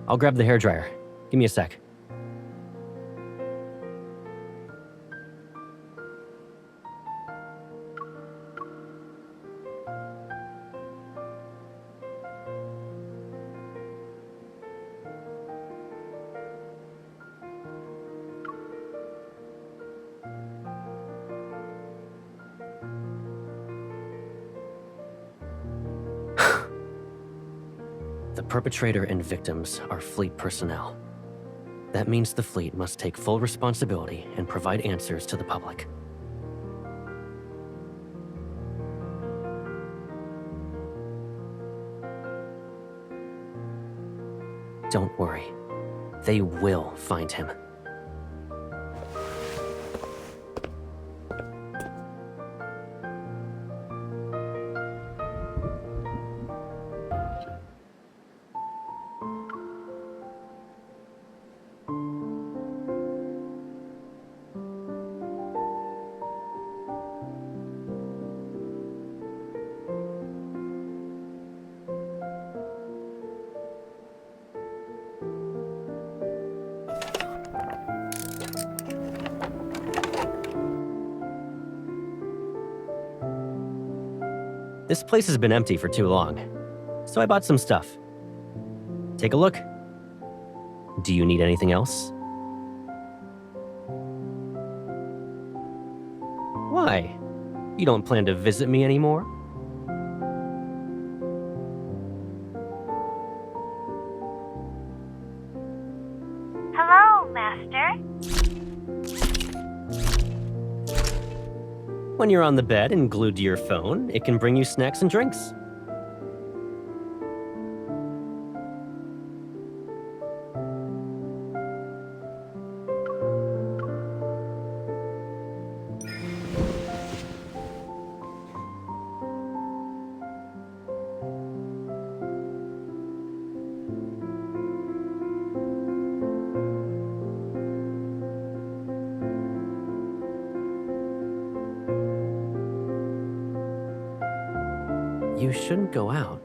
F: I'll grab the hairdryer. Give me a sec. The perpetrator and victims are fleet personnel. That means the fleet must take full responsibility and provide answers to the public. Don't worry. They will find him. This place has been empty for too long, so I bought some stuff. Take a look. Do you need anything else? Why? You don't plan to visit me anymore?
K: Hello, Master.
F: When you're on the bed and glued to your phone, it can bring you snacks and drinks. You shouldn't go out.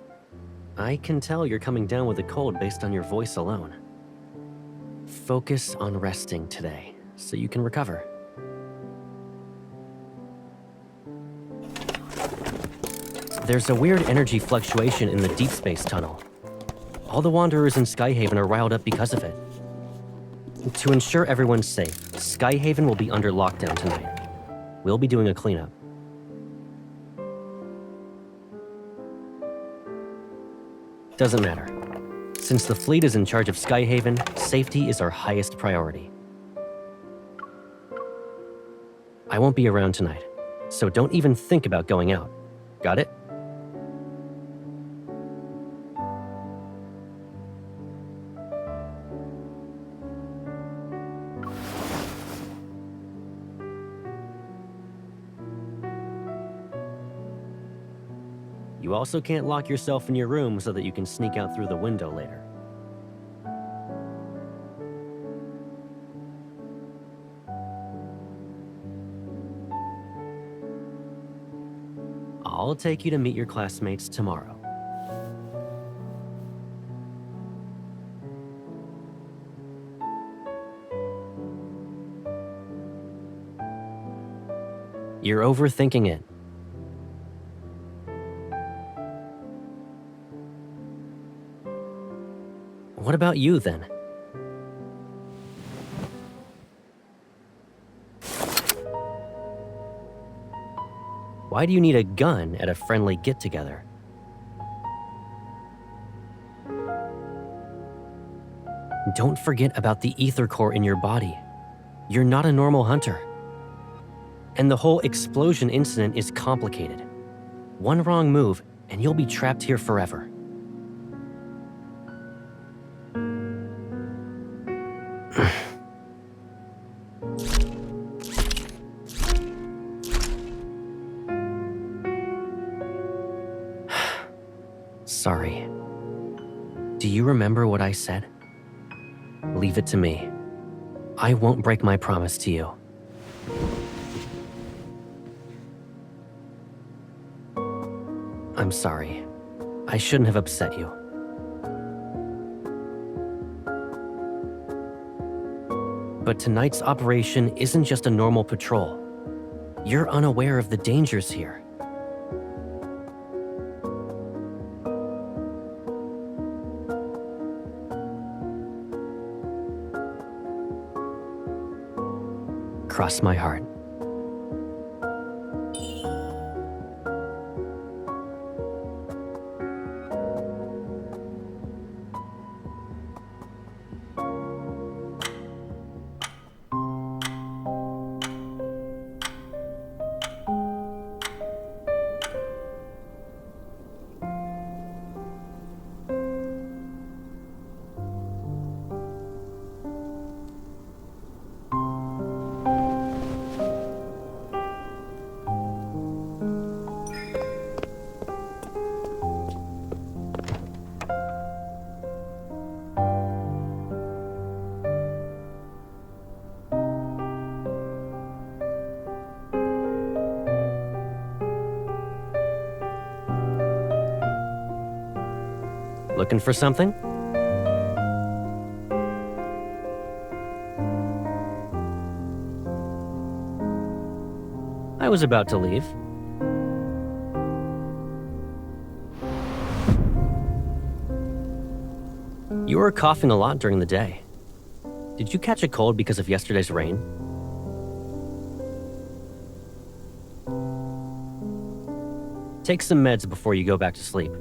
F: I can tell you're coming down with a cold based on your voice alone. Focus on resting today, so you can recover. There's a weird energy fluctuation in the deep space tunnel. All the Wanderers in Skyhaven are riled up because of it. To ensure everyone's safe, Skyhaven will be under lockdown tonight. We'll be doing a cleanup. Doesn't matter. Since the fleet is in charge of Skyhaven, safety is our highest priority. I won't be around tonight, so don't even think about going out. Got it? You also can't lock yourself in your room so that you can sneak out through the window later. I'll take you to meet your classmates tomorrow. You're overthinking it. What about you, then? Why do you need a gun at a friendly get-together? Don't forget about the ether core in your body. You're not a normal hunter. And the whole explosion incident is complicated. One wrong move, and you'll be trapped here forever. Sorry. Do you remember what I said? Leave it to me. I won't break my promise to you. I'm sorry. I shouldn't have upset you. But tonight's operation isn't just a normal patrol. You're unaware of the dangers here. Cross my heart. Looking for something? I was about to leave. You were coughing a lot during the day. Did you catch a cold because of yesterday's rain? Take some meds before you go back to sleep.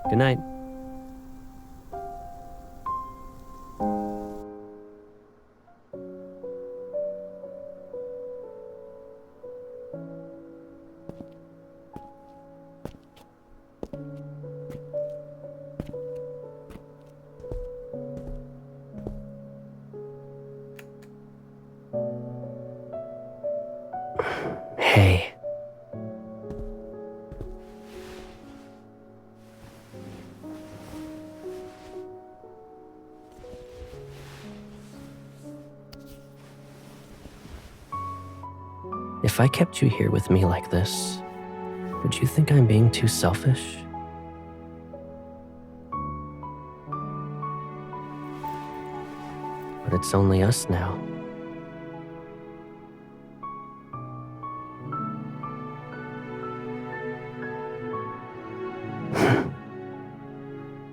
F: Good night. Hey. If I kept you here with me like this, would you think I'm being too selfish? But it's only us now.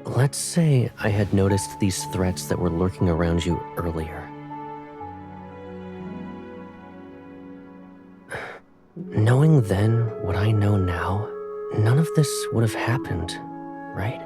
F: Let's say I had noticed these threats that were lurking around you earlier. Knowing then what I know now, none of this would have happened, right?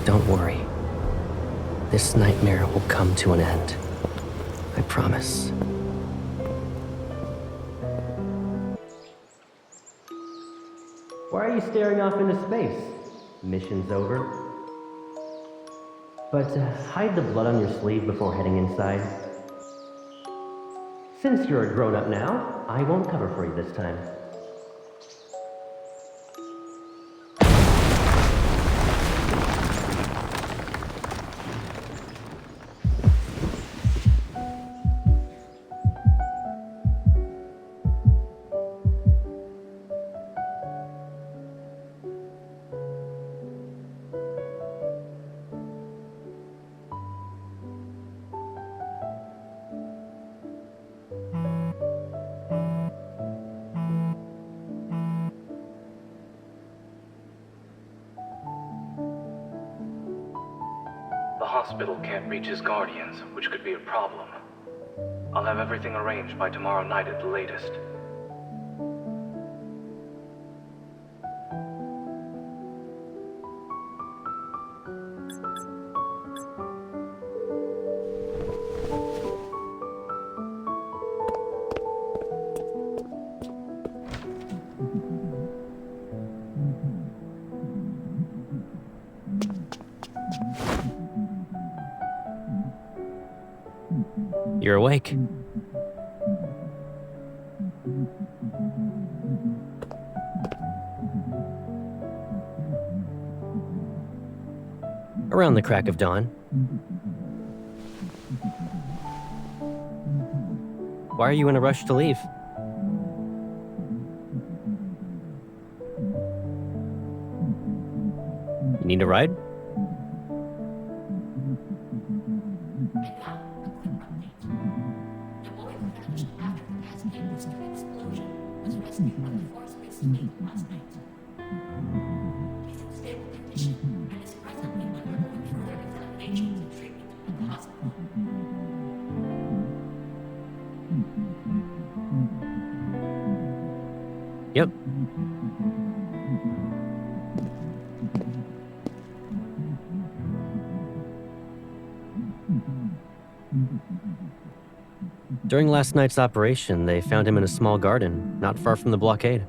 F: Don't worry. This nightmare will come to an end. I promise. Why are you staring off into space? Mission's over. But hide the blood on your sleeve before heading inside. Since you're a grown-up now, I won't cover for you this time.
E: The hospital can't reach his guardians, which could be a problem. I'll have everything arranged by tomorrow night at the latest.
F: You're awake. Around the crack of dawn. Why are you in a rush to leave? You need a ride? Yep. During last night's operation, they found him in a small garden, not far from the blockade.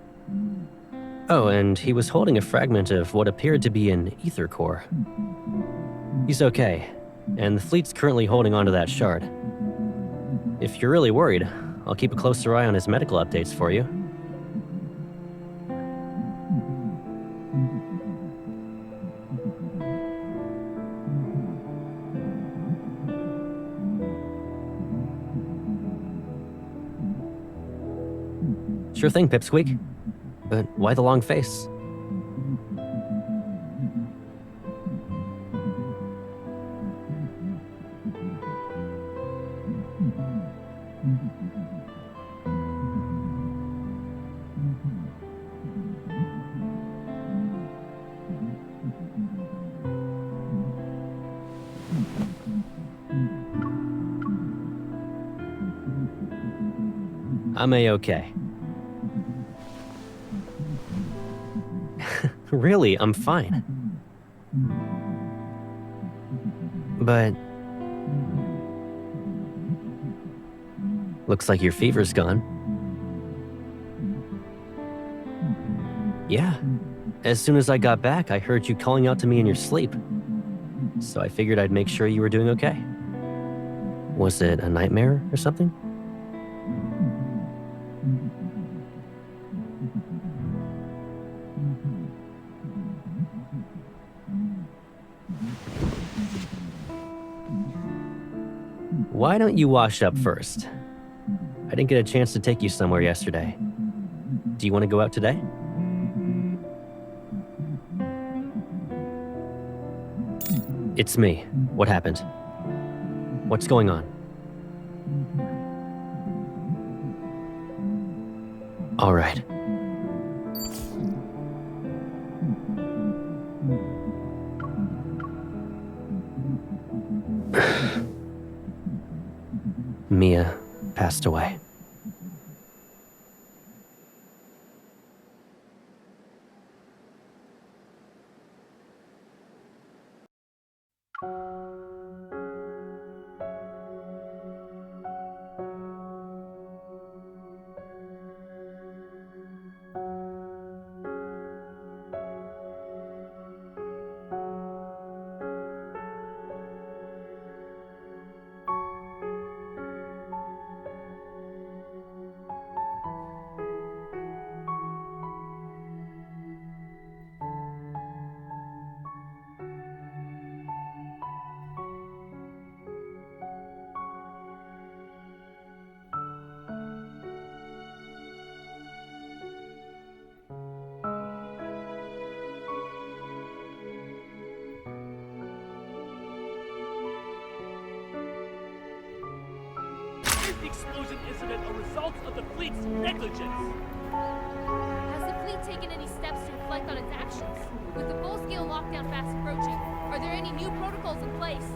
F: Oh, and he was holding a fragment of what appeared to be an ether core. He's okay, and the fleet's currently holding onto that shard. If you're really worried, I'll keep a closer eye on his medical updates for you. Sure thing, Pipsqueak. But why the long face? I'm A-okay. Really, I'm fine. But... looks like your fever's gone. Yeah. As soon as I got back, I heard you calling out to me in your sleep. So I figured I'd make sure you were doing okay. Was it a nightmare or something? Why don't you wash up first? I didn't get a chance to take you somewhere yesterday. Do you want to go out today? It's me. What happened? What's going on? All right. Mia passed away.
A: the explosion incident a result of the fleet's negligence?
P: Has the fleet taken any steps to reflect on its actions? With the full-scale lockdown fast approaching, are there any new protocols in place?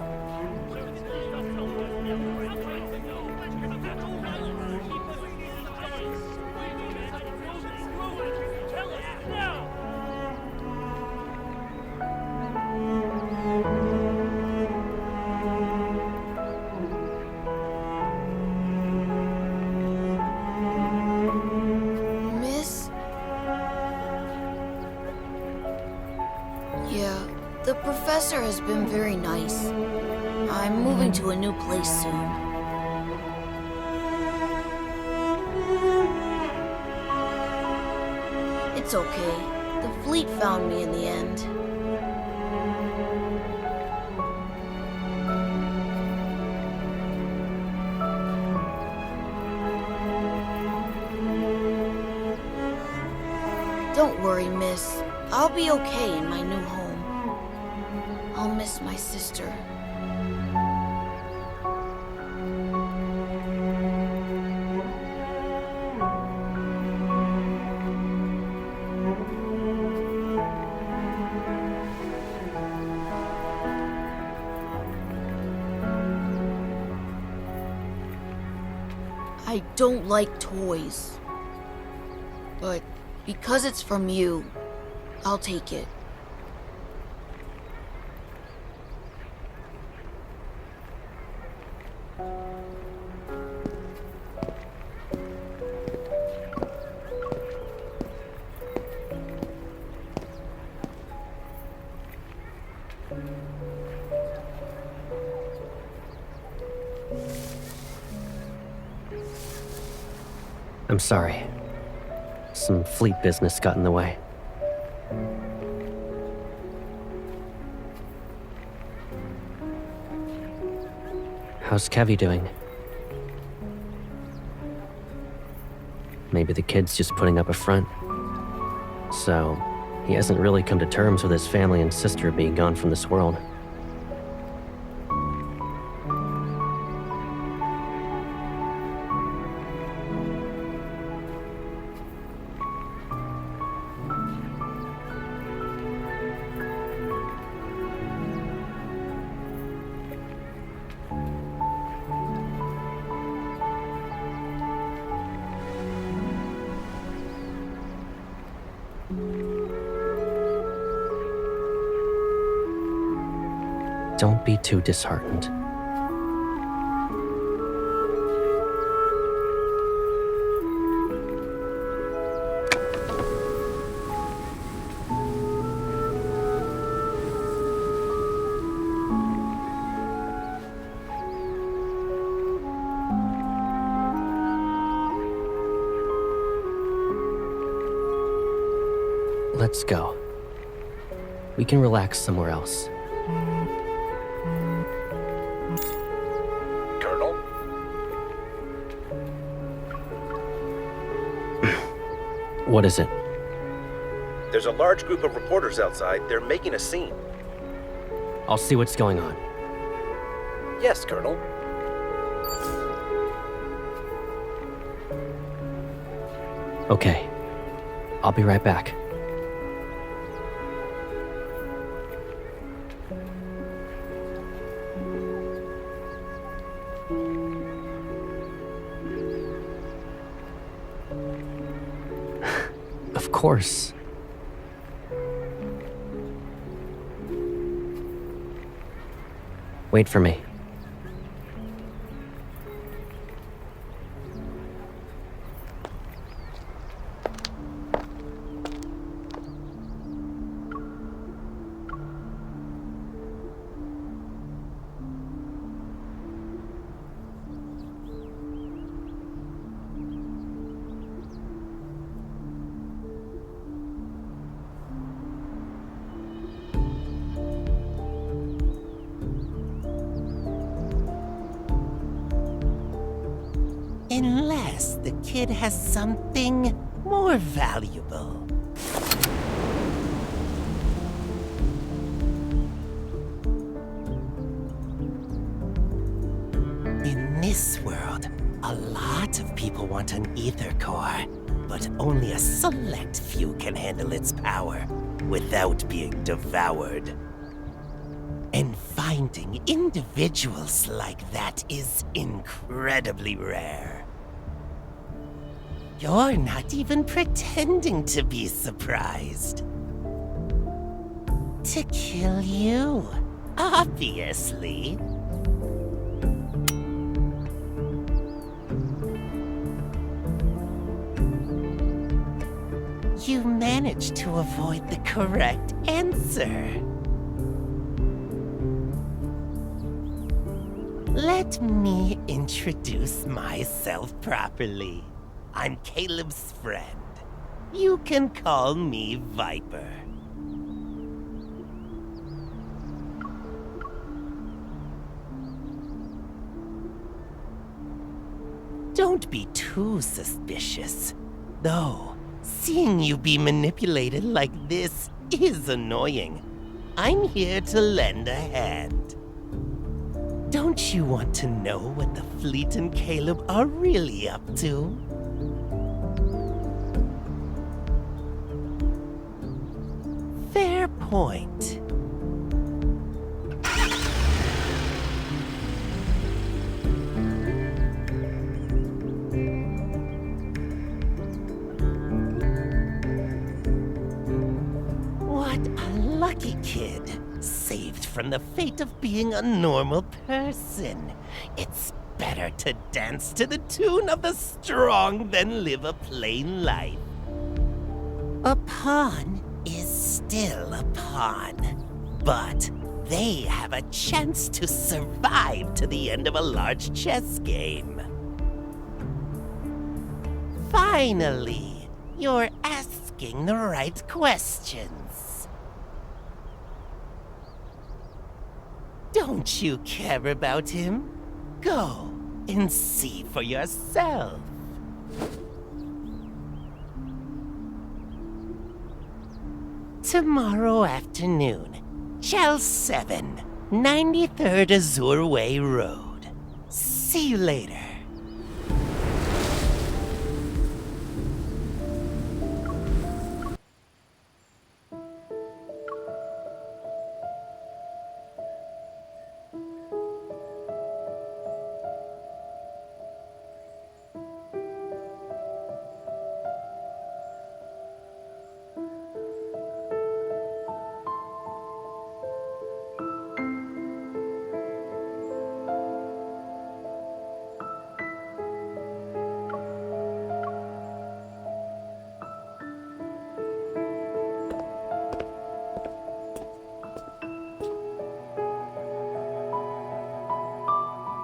A: Tell us now!
L: Miss? Yeah, the professor has been very nice. I'm moving to a new place soon. It's okay. The fleet found me in the end. Don't worry, miss. I'll be okay in my new home. I'll miss my sister. I don't like toys. But because it's from you, I'll take it.
F: I'm sorry. Some fleet business got in the way. How's Kevy doing? Maybe the kid's just putting up a front. So, he hasn't really come to terms with his family and sister being gone from this world. Don't be too disheartened. Let's go. We can relax somewhere else.
Q: Colonel?
F: What is it?
Q: There's a large group of reporters outside. They're making a scene.
F: I'll see what's going on.
Q: Yes, Colonel.
F: Okay. I'll be right back. Of course. Wait for me.
O: Unless the kid has something more valuable. In this world, A lot of people want an ether core, but only a select few can handle its power without being devoured. And finding individuals like that is incredibly rare. You're not even pretending to be surprised. To kill you, obviously. You managed to avoid the correct answer. Let me introduce myself properly. I'm Caleb's friend. You can call me Viper. Don't be too suspicious. Though, seeing you be manipulated like this is annoying. I'm here to lend a hand. Don't you want to know what the fleet and Caleb are really up to? Fair point. What a lucky kid. Saved from the fate of being a normal person. It's better to dance to the tune of the strong than live a plain life. A pawn is still a pawn, but they have a chance to survive to the end of a large chess game. Finally, you're asking the right questions. Don't you care about him? Go and see for yourself. Tomorrow afternoon, Chell 7, 93rd Azure Way Road. See you later.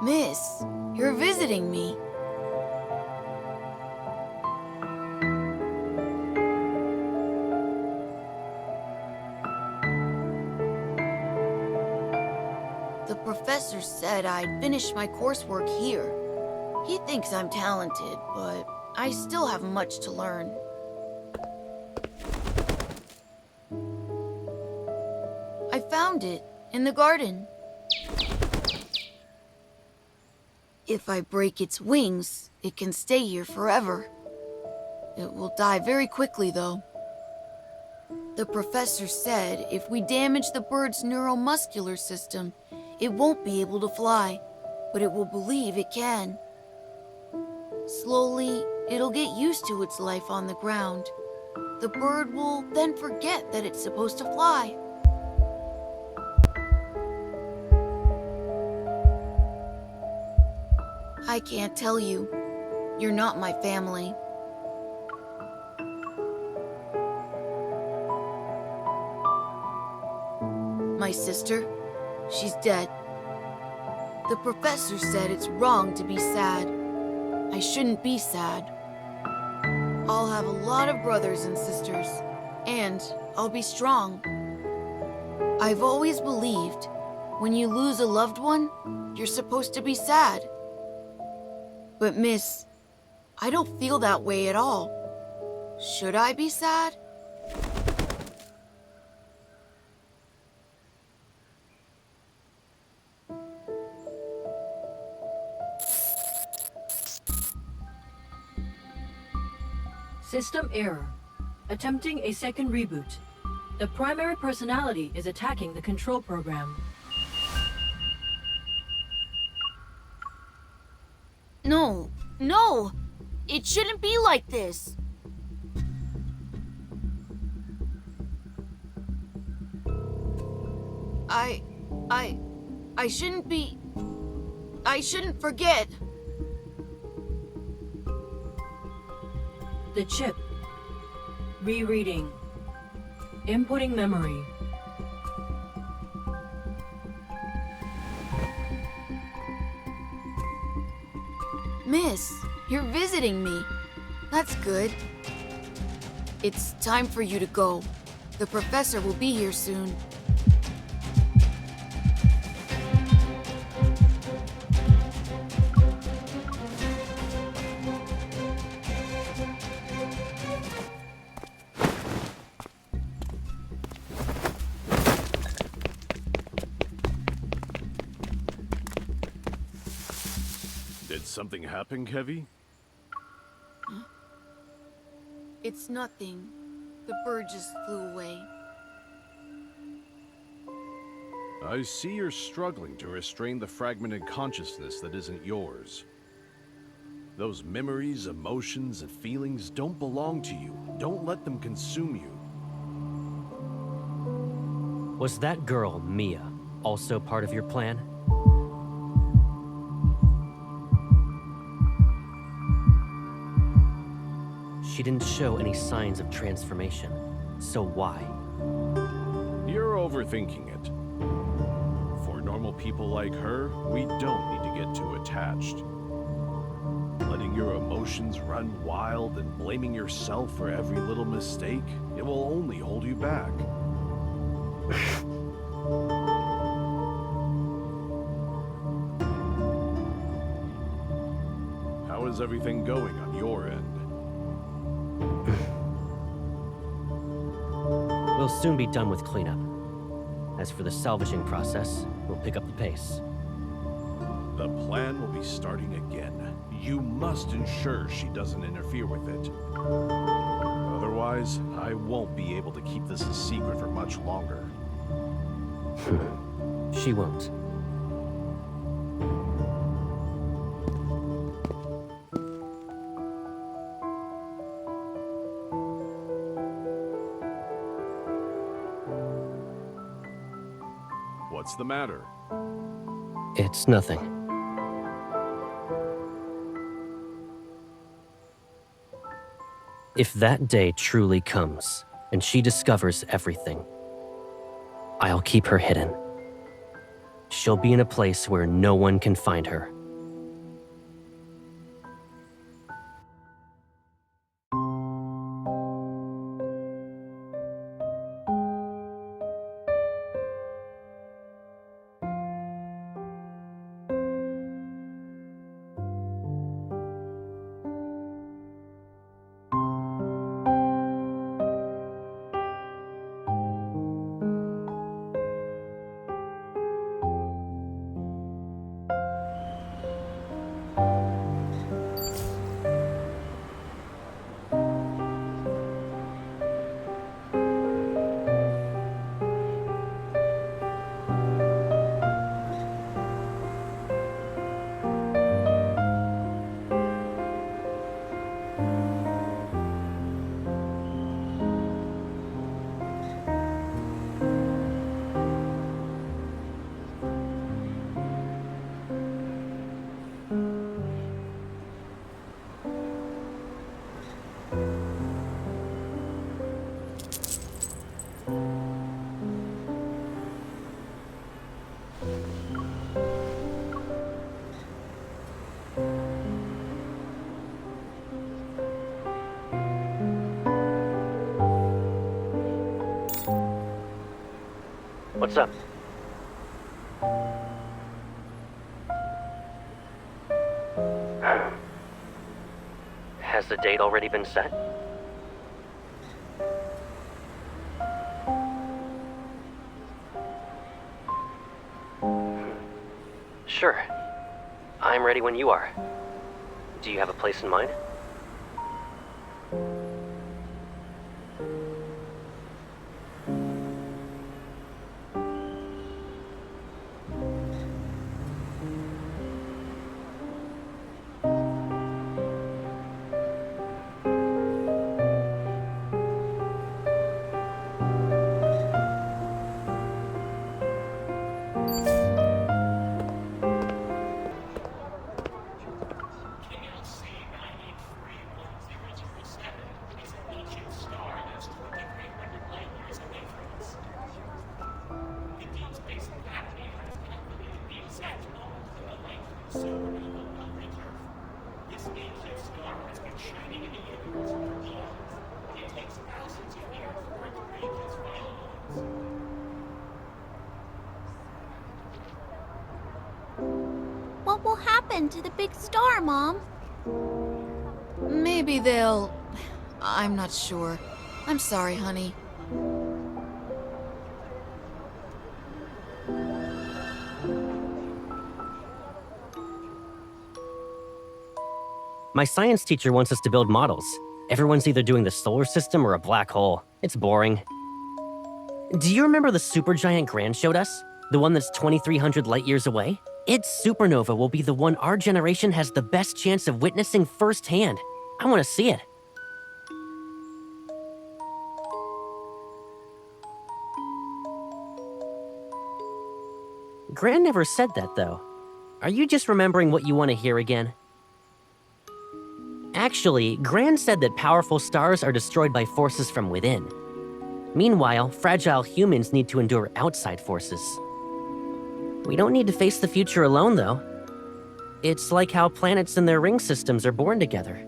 L: Miss, you're visiting me. The professor said I'd finish my coursework here. He thinks I'm talented, but I still have much to learn. I found it in the garden. If I break its wings, it can stay here forever. It will die very quickly, though. The professor said if we damage the bird's neuromuscular system, it won't be able to fly, but it will believe it can. Slowly, it'll get used to its life on the ground. The bird will then forget that it's supposed to fly. I can't tell you. You're not my family. My sister, she's dead. The professor said it's wrong to be sad. I shouldn't be sad. I'll have a lot of brothers and sisters, and I'll be strong. I've always believed when you lose a loved one, you're supposed to be sad. But miss, I don't feel that way at all. Should I be sad?
D: System error. Attempting a second reboot. The primary personality is attacking the control program.
L: No, no! It shouldn't be like this! I shouldn't be... I shouldn't forget.
D: The chip. Rereading. Inputting memory.
L: Miss, you're visiting me. That's good. It's time for you to go. The professor will be here soon.
R: Did something happen, Kevy?
L: It's nothing. The bird just flew away.
R: I see you're struggling to restrain the fragmented consciousness that isn't yours. Those memories, emotions, and feelings don't belong to you. Don't let them consume you.
F: Was that girl, Mia, also part of your plan? She didn't show any signs of transformation. So why?
R: You're overthinking it. For normal people like her, we don't need to get too attached. Letting your emotions run wild and blaming yourself for every little mistake, it will only hold you back. How is everything going on your end?
F: We'll soon be done with cleanup. As for the salvaging process, we'll pick up the pace.
R: The plan will be starting again. You must ensure she doesn't interfere with it. Otherwise, I won't be able to keep this a secret for much longer.
F: She won't.
R: What's the matter?
F: It's nothing. If that day truly comes, and she discovers everything, I'll keep her hidden. She'll be in a place where no one can find her. What's up? Has the date already been set? Sure. I'm ready when you are. Do you have a place in mind?
L: What will happen to the big star, Mom?
S: Maybe they'll... I'm not sure. I'm sorry, honey.
F: My science teacher wants us to build models. Everyone's either doing the solar system or a black hole. It's boring. Do you remember the supergiant Gran showed us? The one that's 2,300 light years away? Its supernova will be the one our generation has the best chance of witnessing firsthand. I want to see it. Gran never said that, though. Are you just remembering what you want to hear again? Actually, Gran said that powerful stars are destroyed by forces from within. Meanwhile, fragile humans need to endure outside forces. We don't need to face the future alone, though. It's like how planets and their ring systems are born together.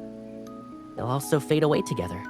F: They'll also fade away together.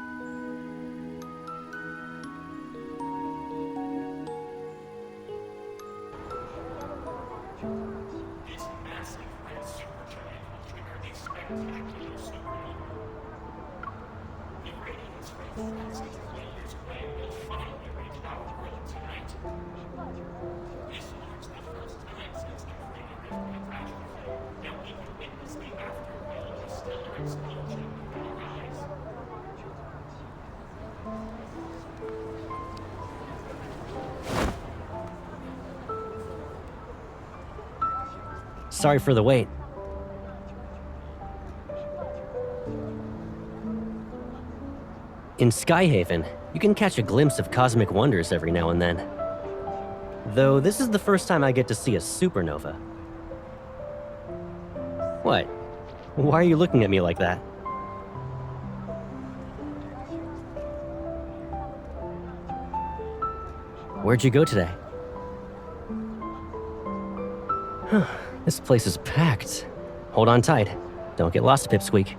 F: Sorry for the wait. In Skyhaven, you can catch a glimpse of cosmic wonders every now and then. Though this is the first time I get to see a supernova. What? Why are you looking at me like that? Where'd you go today? This place is packed. Hold on tight. Don't get lost, Pipsqueak.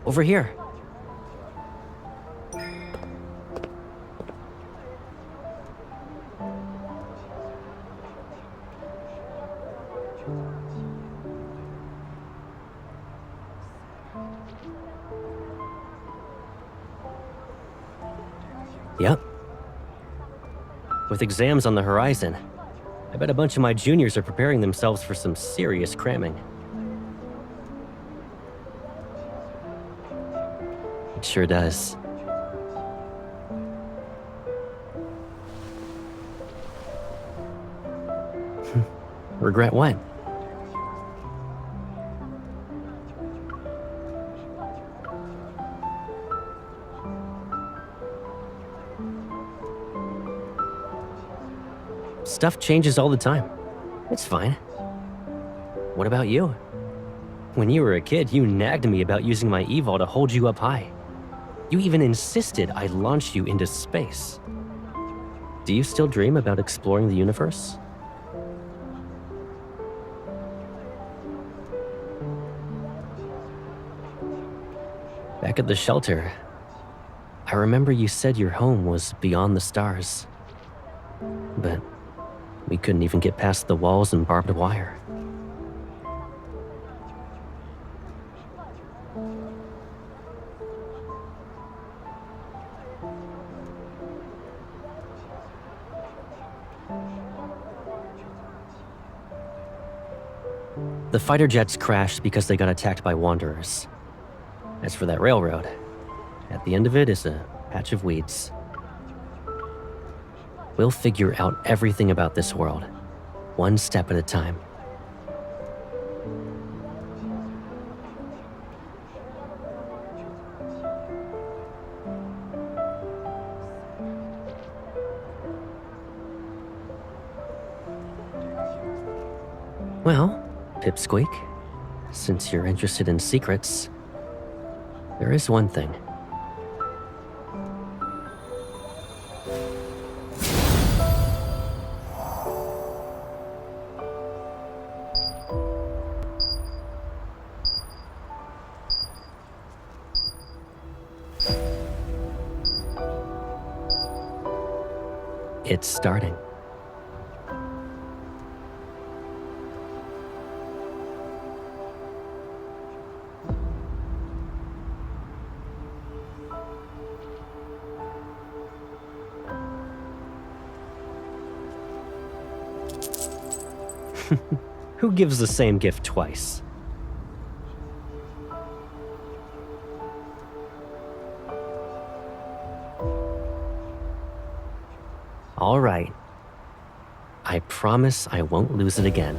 F: Over here. Yep. With exams on the horizon, I bet a bunch of my juniors are preparing themselves for some serious cramming. It sure does. Regret what? Stuff changes all the time. It's fine. What about you? When you were a kid, you nagged me about using my evol to hold you up high. You even insisted I launch you into space. Do you still dream about exploring the universe? Back at the shelter, I remember you said your home was beyond the stars. But we couldn't even get past the walls and barbed wire. The fighter jets crashed because they got attacked by wanderers. As for that railroad, at the end of it is a patch of weeds. We'll figure out everything about this world, one step at a time. Well, Pipsqueak, since you're interested in secrets, there is one thing. It's starting. Who gives the same gift twice? All right. I promise I won't lose it again.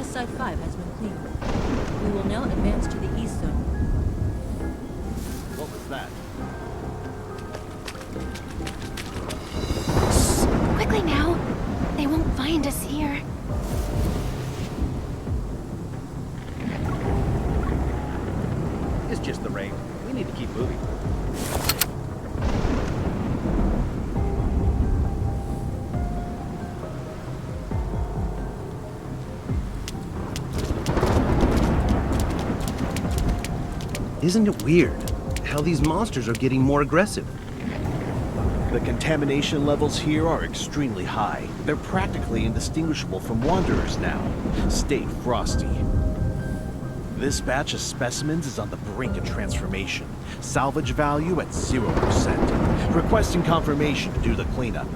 D: Site 5 has been cleared. We will now advance to the east zone.
R: What was that?
I: Shh! Quickly now! They won't find us here.
Q: It's just the rain. We need to keep moving.
T: Isn't it weird how these monsters are getting more aggressive?
R: The contamination levels here are extremely high. They're practically indistinguishable from wanderers now. Stay frosty. This batch of specimens is on the brink of transformation. Salvage value at 0%. Requesting confirmation to do the cleanup.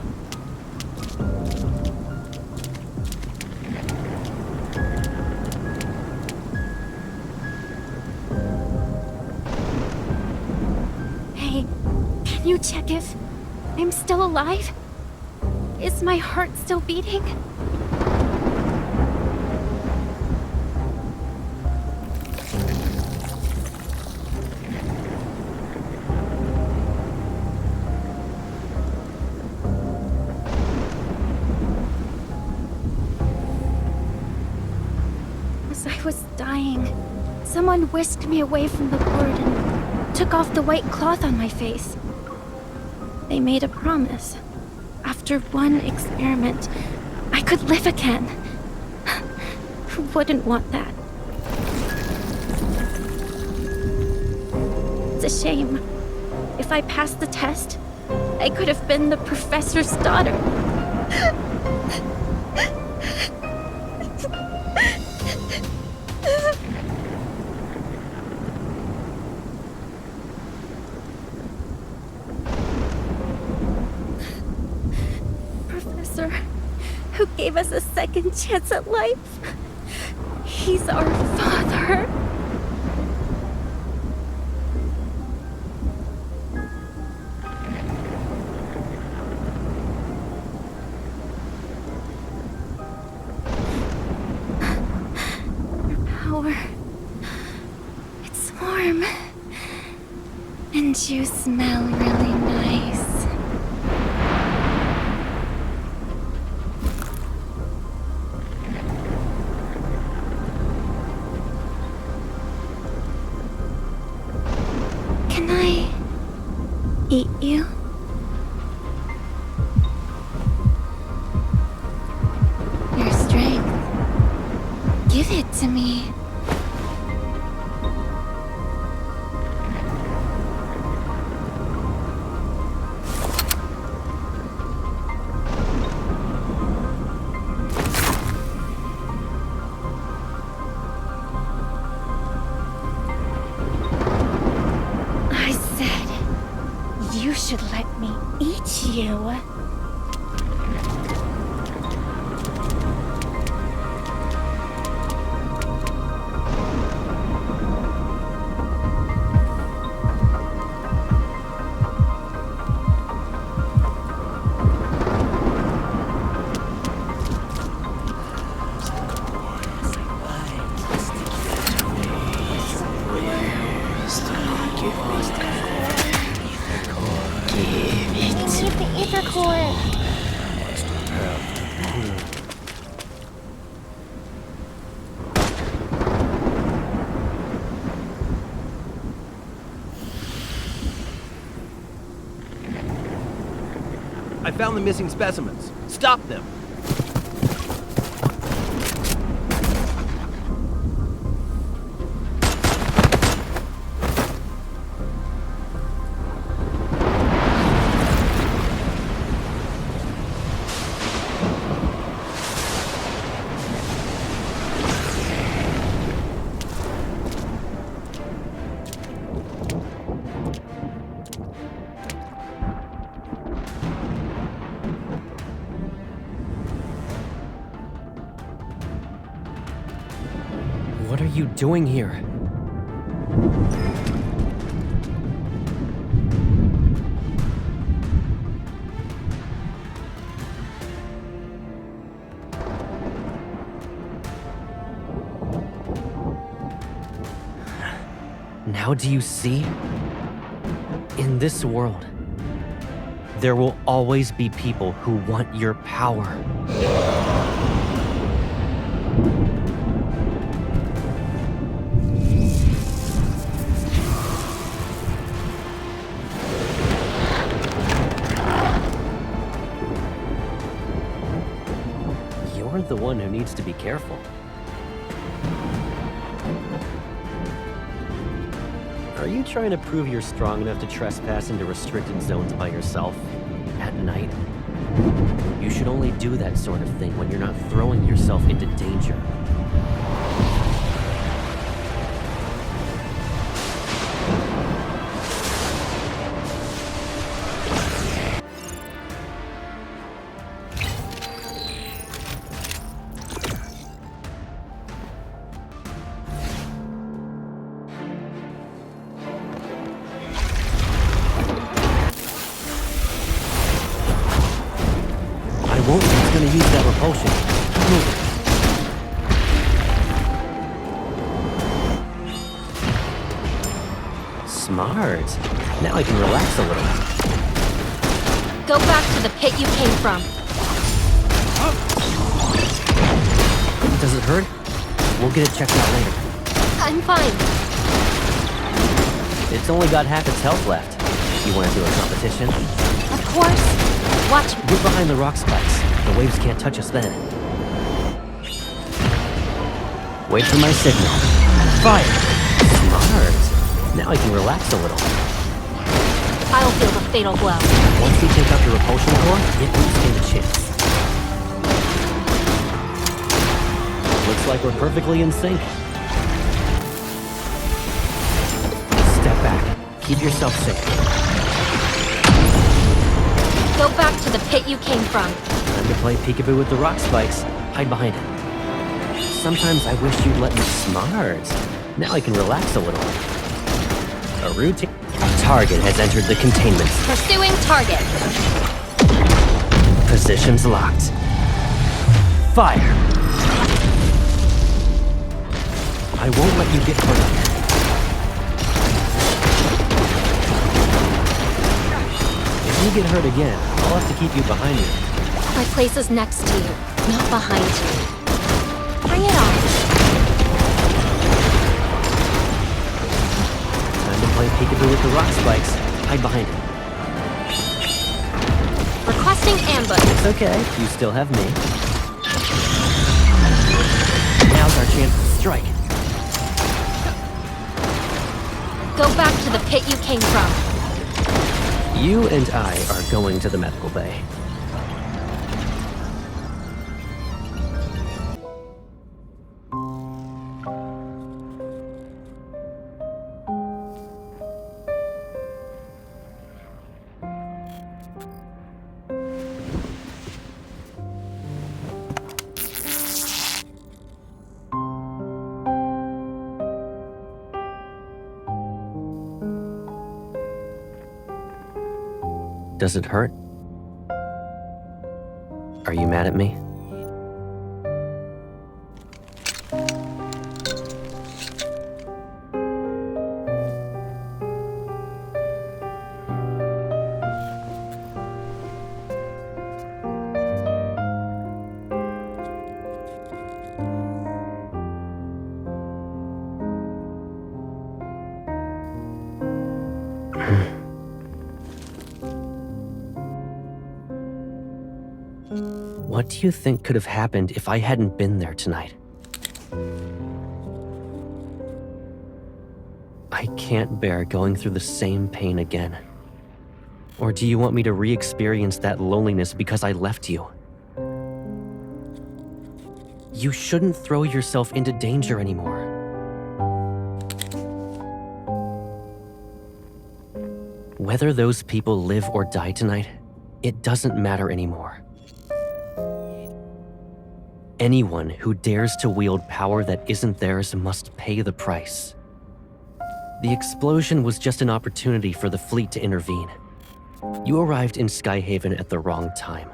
I: Hey, can you check if I'm still alive? Is my heart still beating?
K: was dying, someone whisked me away from the ward and took off the white cloth on my face. They made a promise. After one experiment, I could live again. Who wouldn't want that? It's a shame. If I passed the test, I could have been the professor's daughter. Professor, who gave us a second chance at life. He's our father. It's warm. And you smell really nice. Can I eat you? Your strength. Give it to me. I said you should let me eat you.
T: I found the missing specimens. Stop them!
F: What are you doing here? Now do you see? In this world, there will always be people who want your power. You're the one who needs to be careful. Are you trying to prove you're strong enough to trespass into restricted zones by yourself? At night? You should only do that sort of thing when you're not throwing yourself into danger. It's gonna use that repulsion. Move it. Smart. Now I can relax a little.
I: Go back to the pit you came from.
F: Does it hurt? We'll get it checked out later.
I: I'm fine.
F: It's only got half its health left. You want to do a competition?
I: Of course. Watch me.
F: Get behind the rock spikes. The waves can't touch us then. Wait for my signal. Fire! Smart. Now I can relax a little.
I: I'll feel the fatal blow.
F: Once we take out your repulsion core, it won't stand a chance. Looks like we're perfectly in sync. Step back. Keep yourself safe.
I: Go back to the pit you came from.
F: Time to play peekaboo with the rock spikes. Hide behind it. Sometimes I wish you'd let me smart. Now I can relax a little. A routine. Target has entered the containment.
I: Pursuing target.
F: Positions locked. Fire! I won't let you get hurt again. If you get hurt again, I'll have to keep you behind me.
I: My place is next to you, not behind you. Bring it on.
F: Time to play peekaboo with the rock spikes. Hide behind it.
I: Requesting ambush.
F: It's okay. You still have me. Now's our chance to strike.
I: Go back to the pit you came from.
F: You and I are going to the medical bay. Does it hurt? Are you mad at me? What do you think could have happened if I hadn't been there tonight? I can't bear going through the same pain again. Or do you want me to re-experience that loneliness because I left you? You shouldn't throw yourself into danger anymore. Whether those people live or die tonight, it doesn't matter anymore. Anyone who dares to wield power that isn't theirs must pay the price. The explosion was just an opportunity for the fleet to intervene. You arrived in Skyhaven at the wrong time.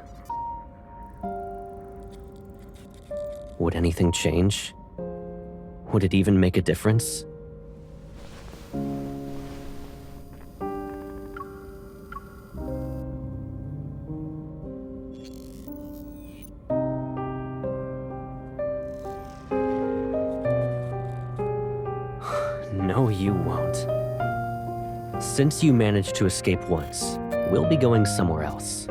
F: Would anything change? Would it even make a difference? No, you won't. Since you managed to escape once, we'll be going somewhere else.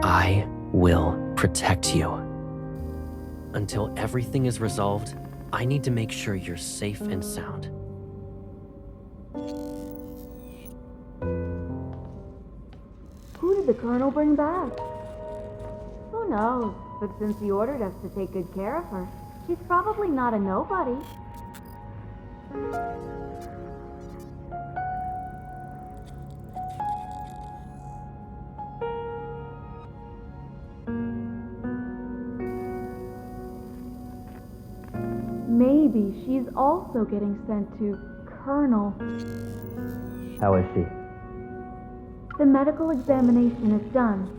F: I will protect you. Until everything is resolved, I need to make sure you're safe and sound.
U: Who did the Colonel bring back? Who knows? But since he ordered us to take good care of her, she's probably not a nobody. Maybe she's also getting sent to Colonel.
F: How is she?
U: The medical examination is done.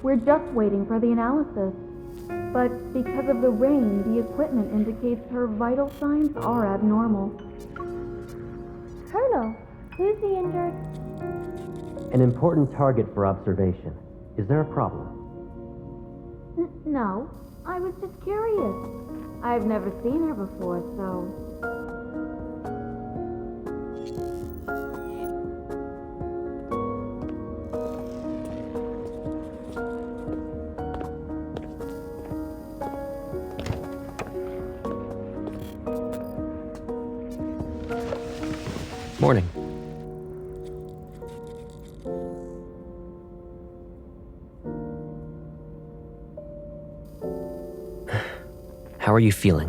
U: We're just waiting for the analysis. But because of the rain, the equipment indicates her vital signs are abnormal. Colonel, who's the injured?
F: An important target for observation. Is there a problem?
U: No, I was just curious. I've never seen her before, so...
F: Morning. How are you feeling?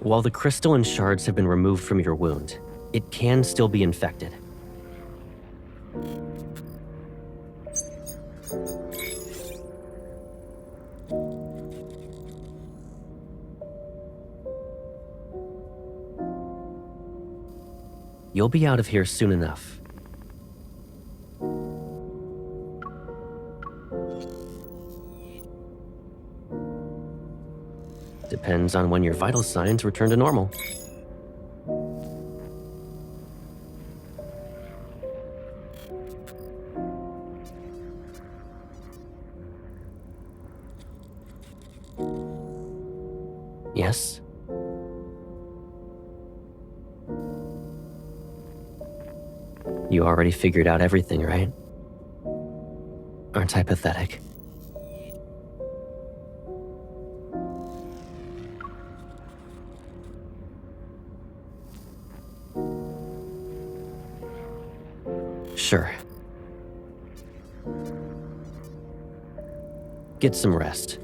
F: While the crystalline shards have been removed from your wound, it can still be infected. You'll be out of here soon enough. Depends on when your vital signs return to normal. Yes? You already figured out everything, right? Aren't I pathetic? Sure. Get some rest.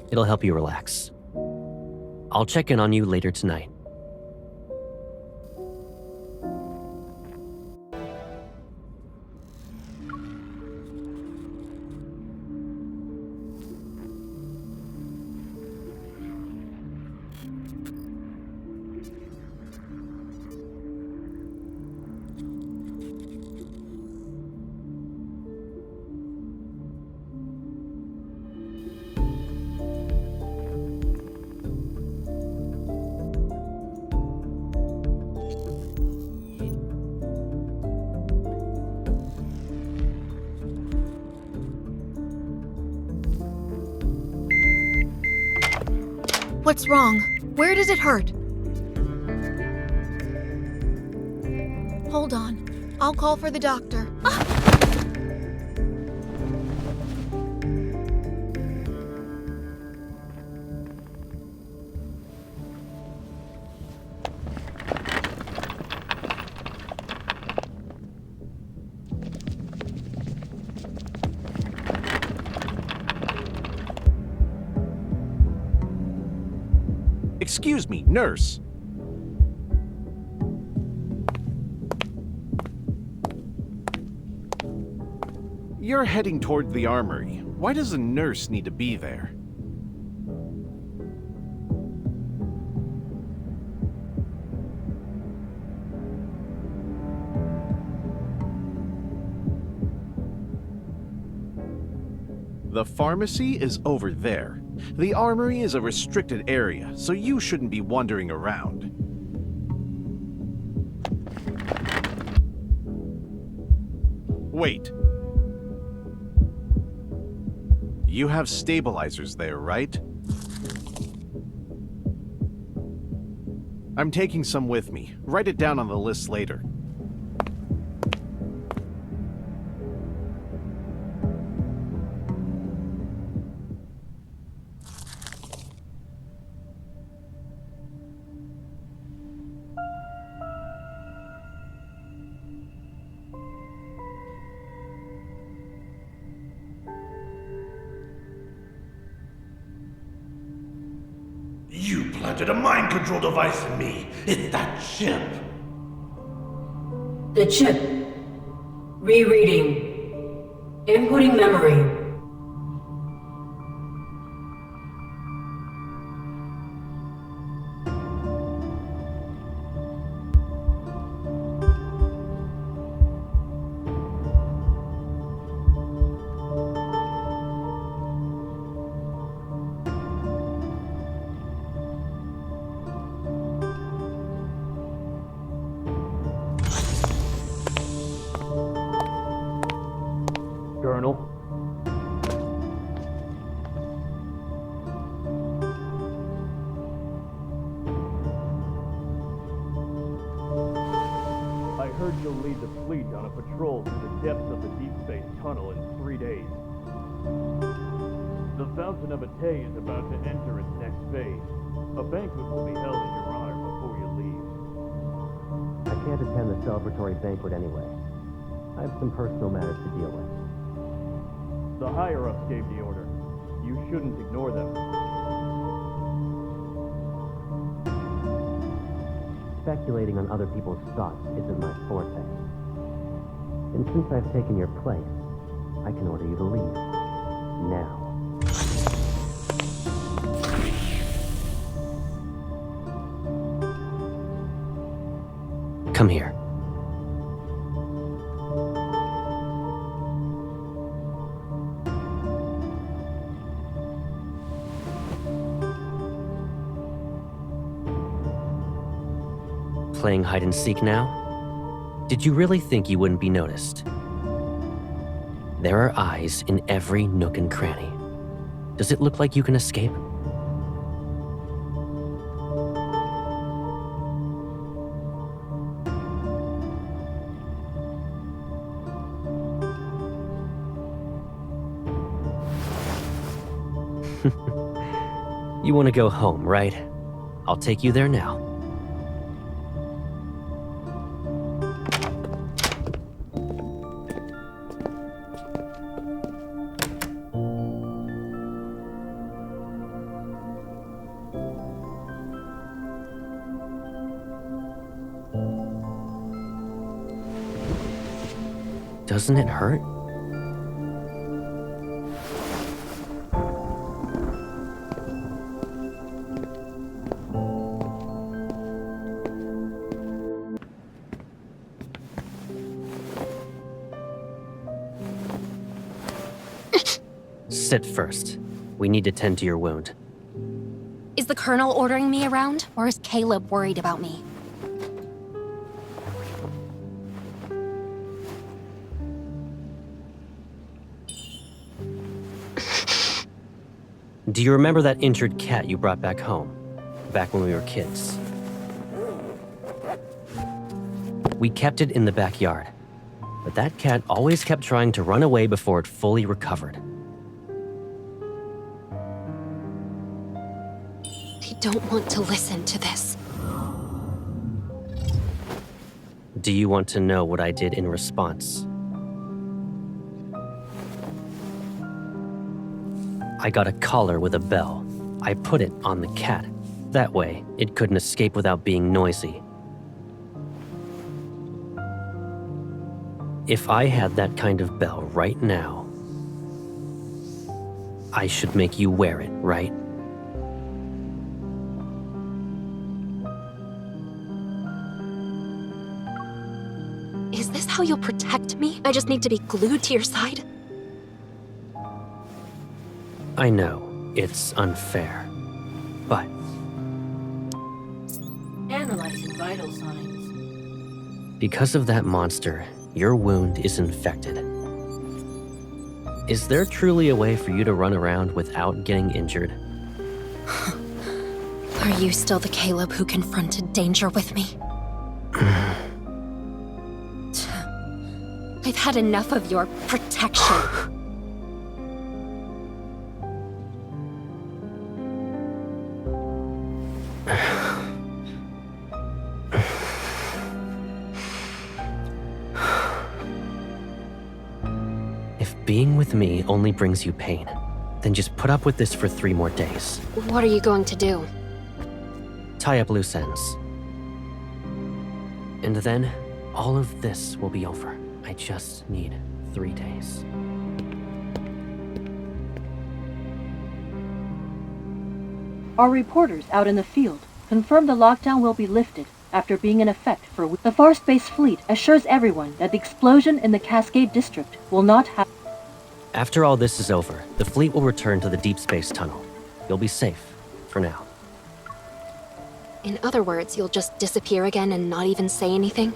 F: It'll help you relax. I'll check in on you later tonight.
S: What's wrong? Where does it hurt? Hold on. I'll call for the doctor.
R: Excuse me, nurse. You're heading toward the armory. Why does a nurse need to be there? The pharmacy is over there. The armory is a restricted area, so you shouldn't be wandering around. Wait. You have stabilizers there, right? I'm taking some with me. Write it down on the list later.
H: You planted a mind control device in me. It's that chip.
G: The chip. Rereading. Inputting memory.
N: you'll lead the fleet on a patrol through the depths of the deep space tunnel in 3 days. The Fountain of Atay is about to enter its next phase. A banquet will be held in your honor before you leave.
F: I can't attend the celebratory banquet anyway. I have some personal matters to deal with.
N: The higher-ups gave the order. You shouldn't ignore them.
F: Speculating on other people's thoughts isn't my forte. And since I've taken your place, I can order you to leave. Now. Come here. Playing hide and seek now? Did you really think you wouldn't be noticed? There are eyes in every nook and cranny. Does it look like you can escape? You want to go home, right? I'll take you there now. Doesn't it hurt? Sit first. We need to tend to your wound.
I: Is the Colonel ordering me around, or is Caleb worried about me?
F: Do you remember that injured cat you brought back home? Back when we were kids? We kept it in the backyard. But that cat always kept trying to run away before it fully recovered.
I: I don't want to listen to this.
F: Do you want to know what I did in response? I got a collar with a bell. I put it on the cat. That way, it couldn't escape without being noisy. If I had that kind of bell right now, I should make you wear it, right?
I: Is this how you'll protect me? I just need to be glued to your side?
F: I know, it's unfair, but...
D: Analyzing vital signs.
F: Because of that monster, your wound is infected. Is there truly a way for you to run around without getting injured?
I: Are you still the Caleb who confronted danger with me? I've had enough of your protection.
F: If being with me only brings you pain, then just put up with this for 3 more days.
I: What are you going to do?
F: Tie up loose ends. And then, all of this will be over. I just need 3 days.
C: Our reporters out in the field confirm the lockdown will be lifted after being in effect for a week. The Far Space Fleet assures everyone that the explosion in the Cascade District will not happen.
F: After all this is over, the fleet will return to the deep space tunnel. You'll be safe, for now.
I: In other words, you'll just disappear again and not even say anything?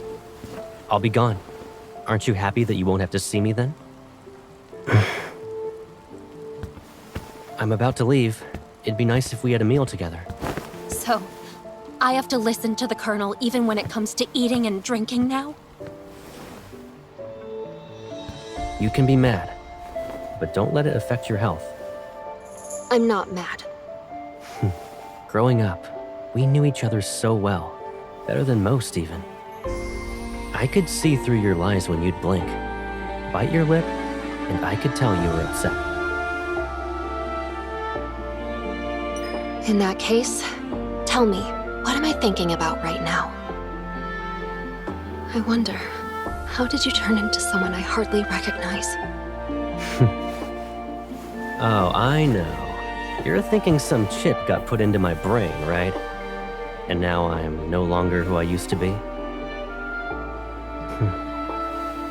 F: I'll be gone. Aren't you happy that you won't have to see me then? I'm about to leave. It'd be nice if we had a meal together.
I: So, I have to listen to the Colonel even when it comes to eating and drinking now?
F: You can be mad, but don't let it affect your health.
I: I'm not mad.
F: Growing up, we knew each other so well, better than most even. I could see through your lies when you'd blink, bite your lip, and I could tell you were upset.
I: In that case, tell me, what am I thinking about right now? I wonder, how did you turn into someone I hardly recognize?
F: Oh, I know. You're thinking some chip got put into my brain, right? And now I'm no longer who I used to be?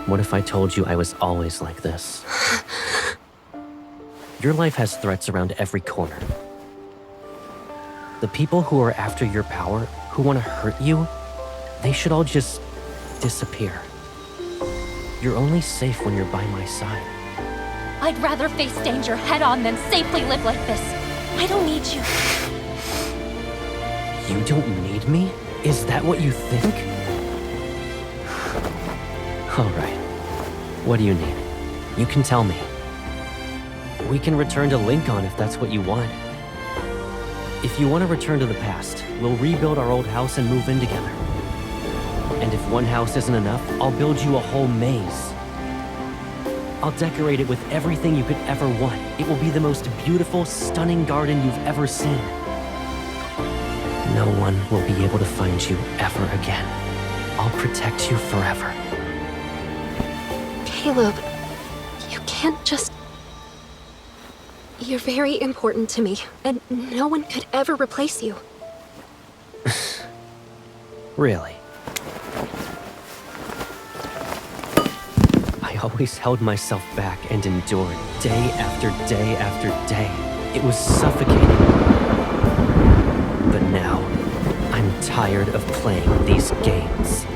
F: What if I told you I was always like this? Your life has threats around every corner. The people who are after your power, who want to hurt you, they should all just disappear. You're only safe when you're by my side.
P: I'd rather face danger head-on than safely live like this. I don't need you.
F: You don't need me? Is that what you think? All right. What do you need? You can tell me. We can return to Lincoln if that's what you want. If you want to return to the past, we'll rebuild our old house and move in together. And if one house isn't enough, I'll build you a whole maze. I'll decorate it with everything you could ever want. It will be the most beautiful, stunning garden you've ever seen. No one will be able to find you ever again. I'll protect you forever.
I: Caleb, you can't just... You're very important to me, and no one could ever replace you.
F: Really? I always held myself back and endured day after day after day. It was suffocating. But now, I'm tired of playing these games.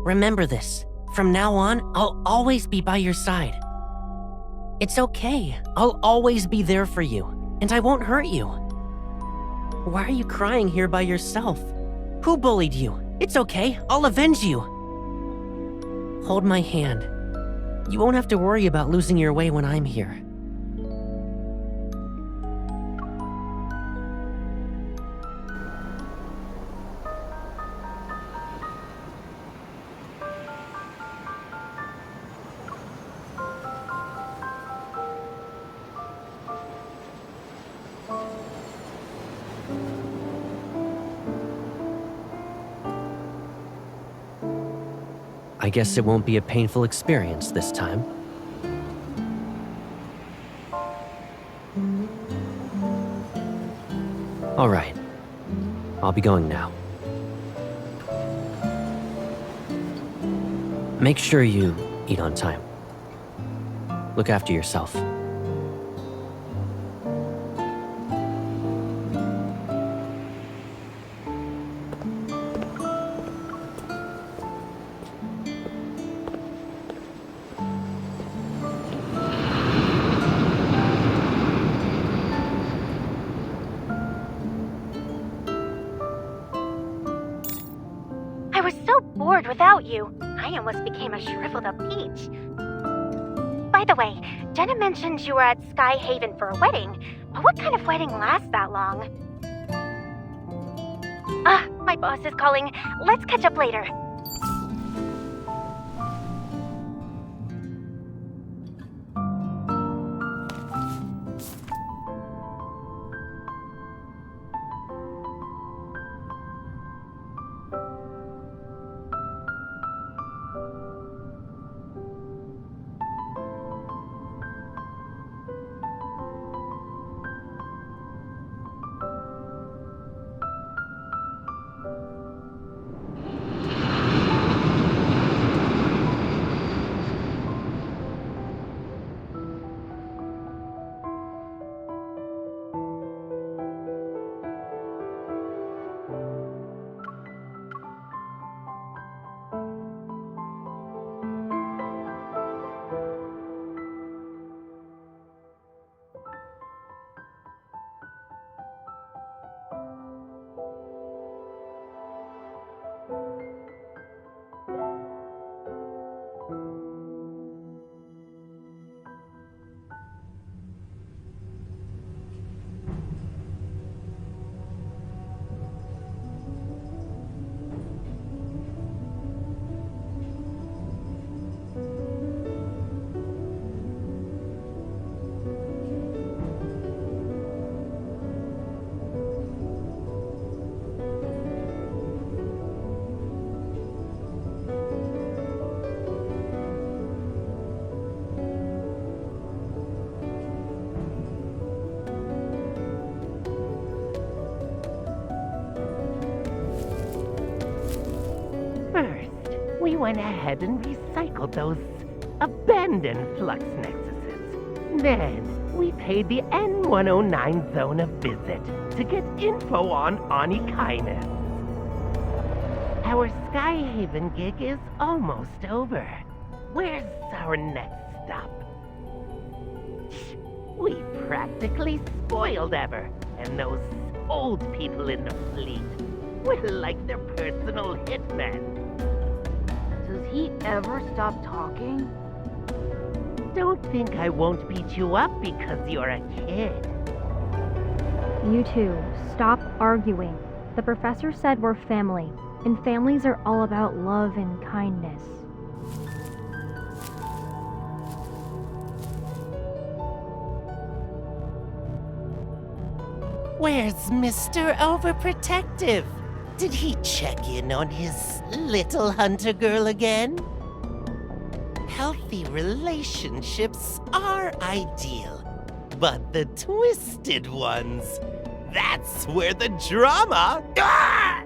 J: Remember this. From now on, I'll always be by your side. It's okay. I'll always be there for you, and I won't hurt you. Why are you crying here by yourself? Who bullied you? It's okay. I'll avenge you. Hold my hand. You won't have to worry about losing your way when I'm here.
F: I guess it won't be a painful experience this time. All right. I'll be going now. Make sure you eat on time. Look after yourself.
K: I was so bored without you. I almost became a shriveled up peach. By the way, Jenna mentioned you were at Sky Haven for a wedding. But what kind of wedding lasts that long? My boss is calling. Let's catch up later.
B: went ahead and recycled those abandoned flux nexuses. Then, we paid the N109 zone a visit to get info on Onykinus. Our Skyhaven gig is almost over. Where's our next stop? We practically spoiled Ever, and those old people in the fleet were like their personal hitmen.
U: Does he ever stop talking?
B: Don't think I won't beat you up because you're a kid.
U: You two, stop arguing. The professor said we're family, and families are all about love and kindness.
B: Where's Mr. Overprotective? Did he check in on his little hunter girl again? Healthy relationships are ideal, but the twisted ones, that's where the drama... Ah!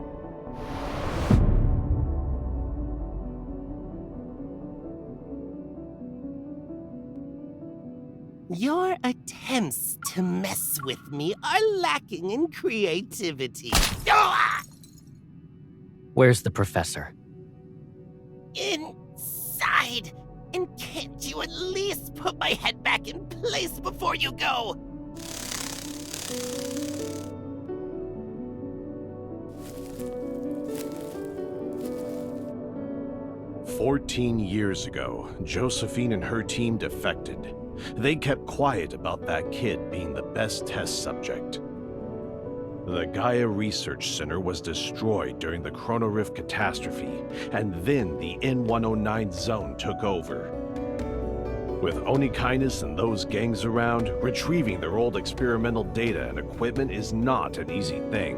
B: Your attempts to mess with me are lacking in creativity. Ah!
F: Where's the professor?
B: Inside! And can't you at least put my head back in place before you go?
R: 14 years ago, Josephine and her team defected. They kept quiet about that kid being the best test subject. The Gaia Research Center was destroyed during the Chrono Rift catastrophe, and then the N109 zone took over. With Onykinus and those gangs around, retrieving their old experimental data and equipment is not an easy thing.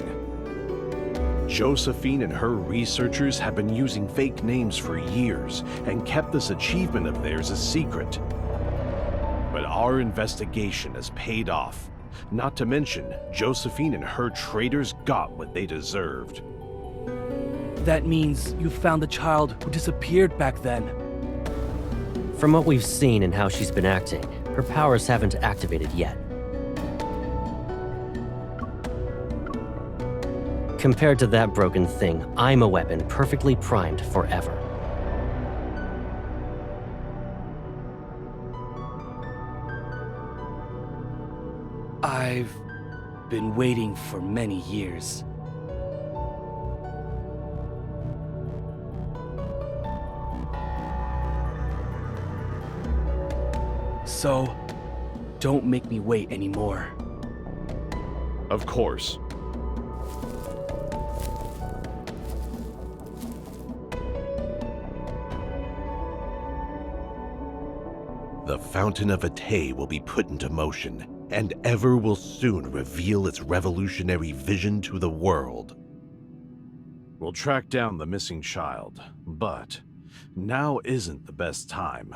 R: Josephine and her researchers have been using fake names for years and kept this achievement of theirs a secret. But our investigation has paid off. Not to mention, Josephine and her traitors got what they deserved.
A: That means you found the child who disappeared back then.
F: From what we've seen and how she's been acting, her powers haven't activated yet. Compared to that broken thing, I'm a weapon perfectly primed forever.
A: I've been waiting for many years. So, don't make me wait anymore.
R: Of course. The Fountain of Atay will be put into motion, and Ever will soon reveal its revolutionary vision to the world. We'll track down the missing child, but now isn't the best time.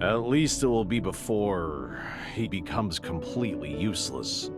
R: At least it will be before he becomes completely useless.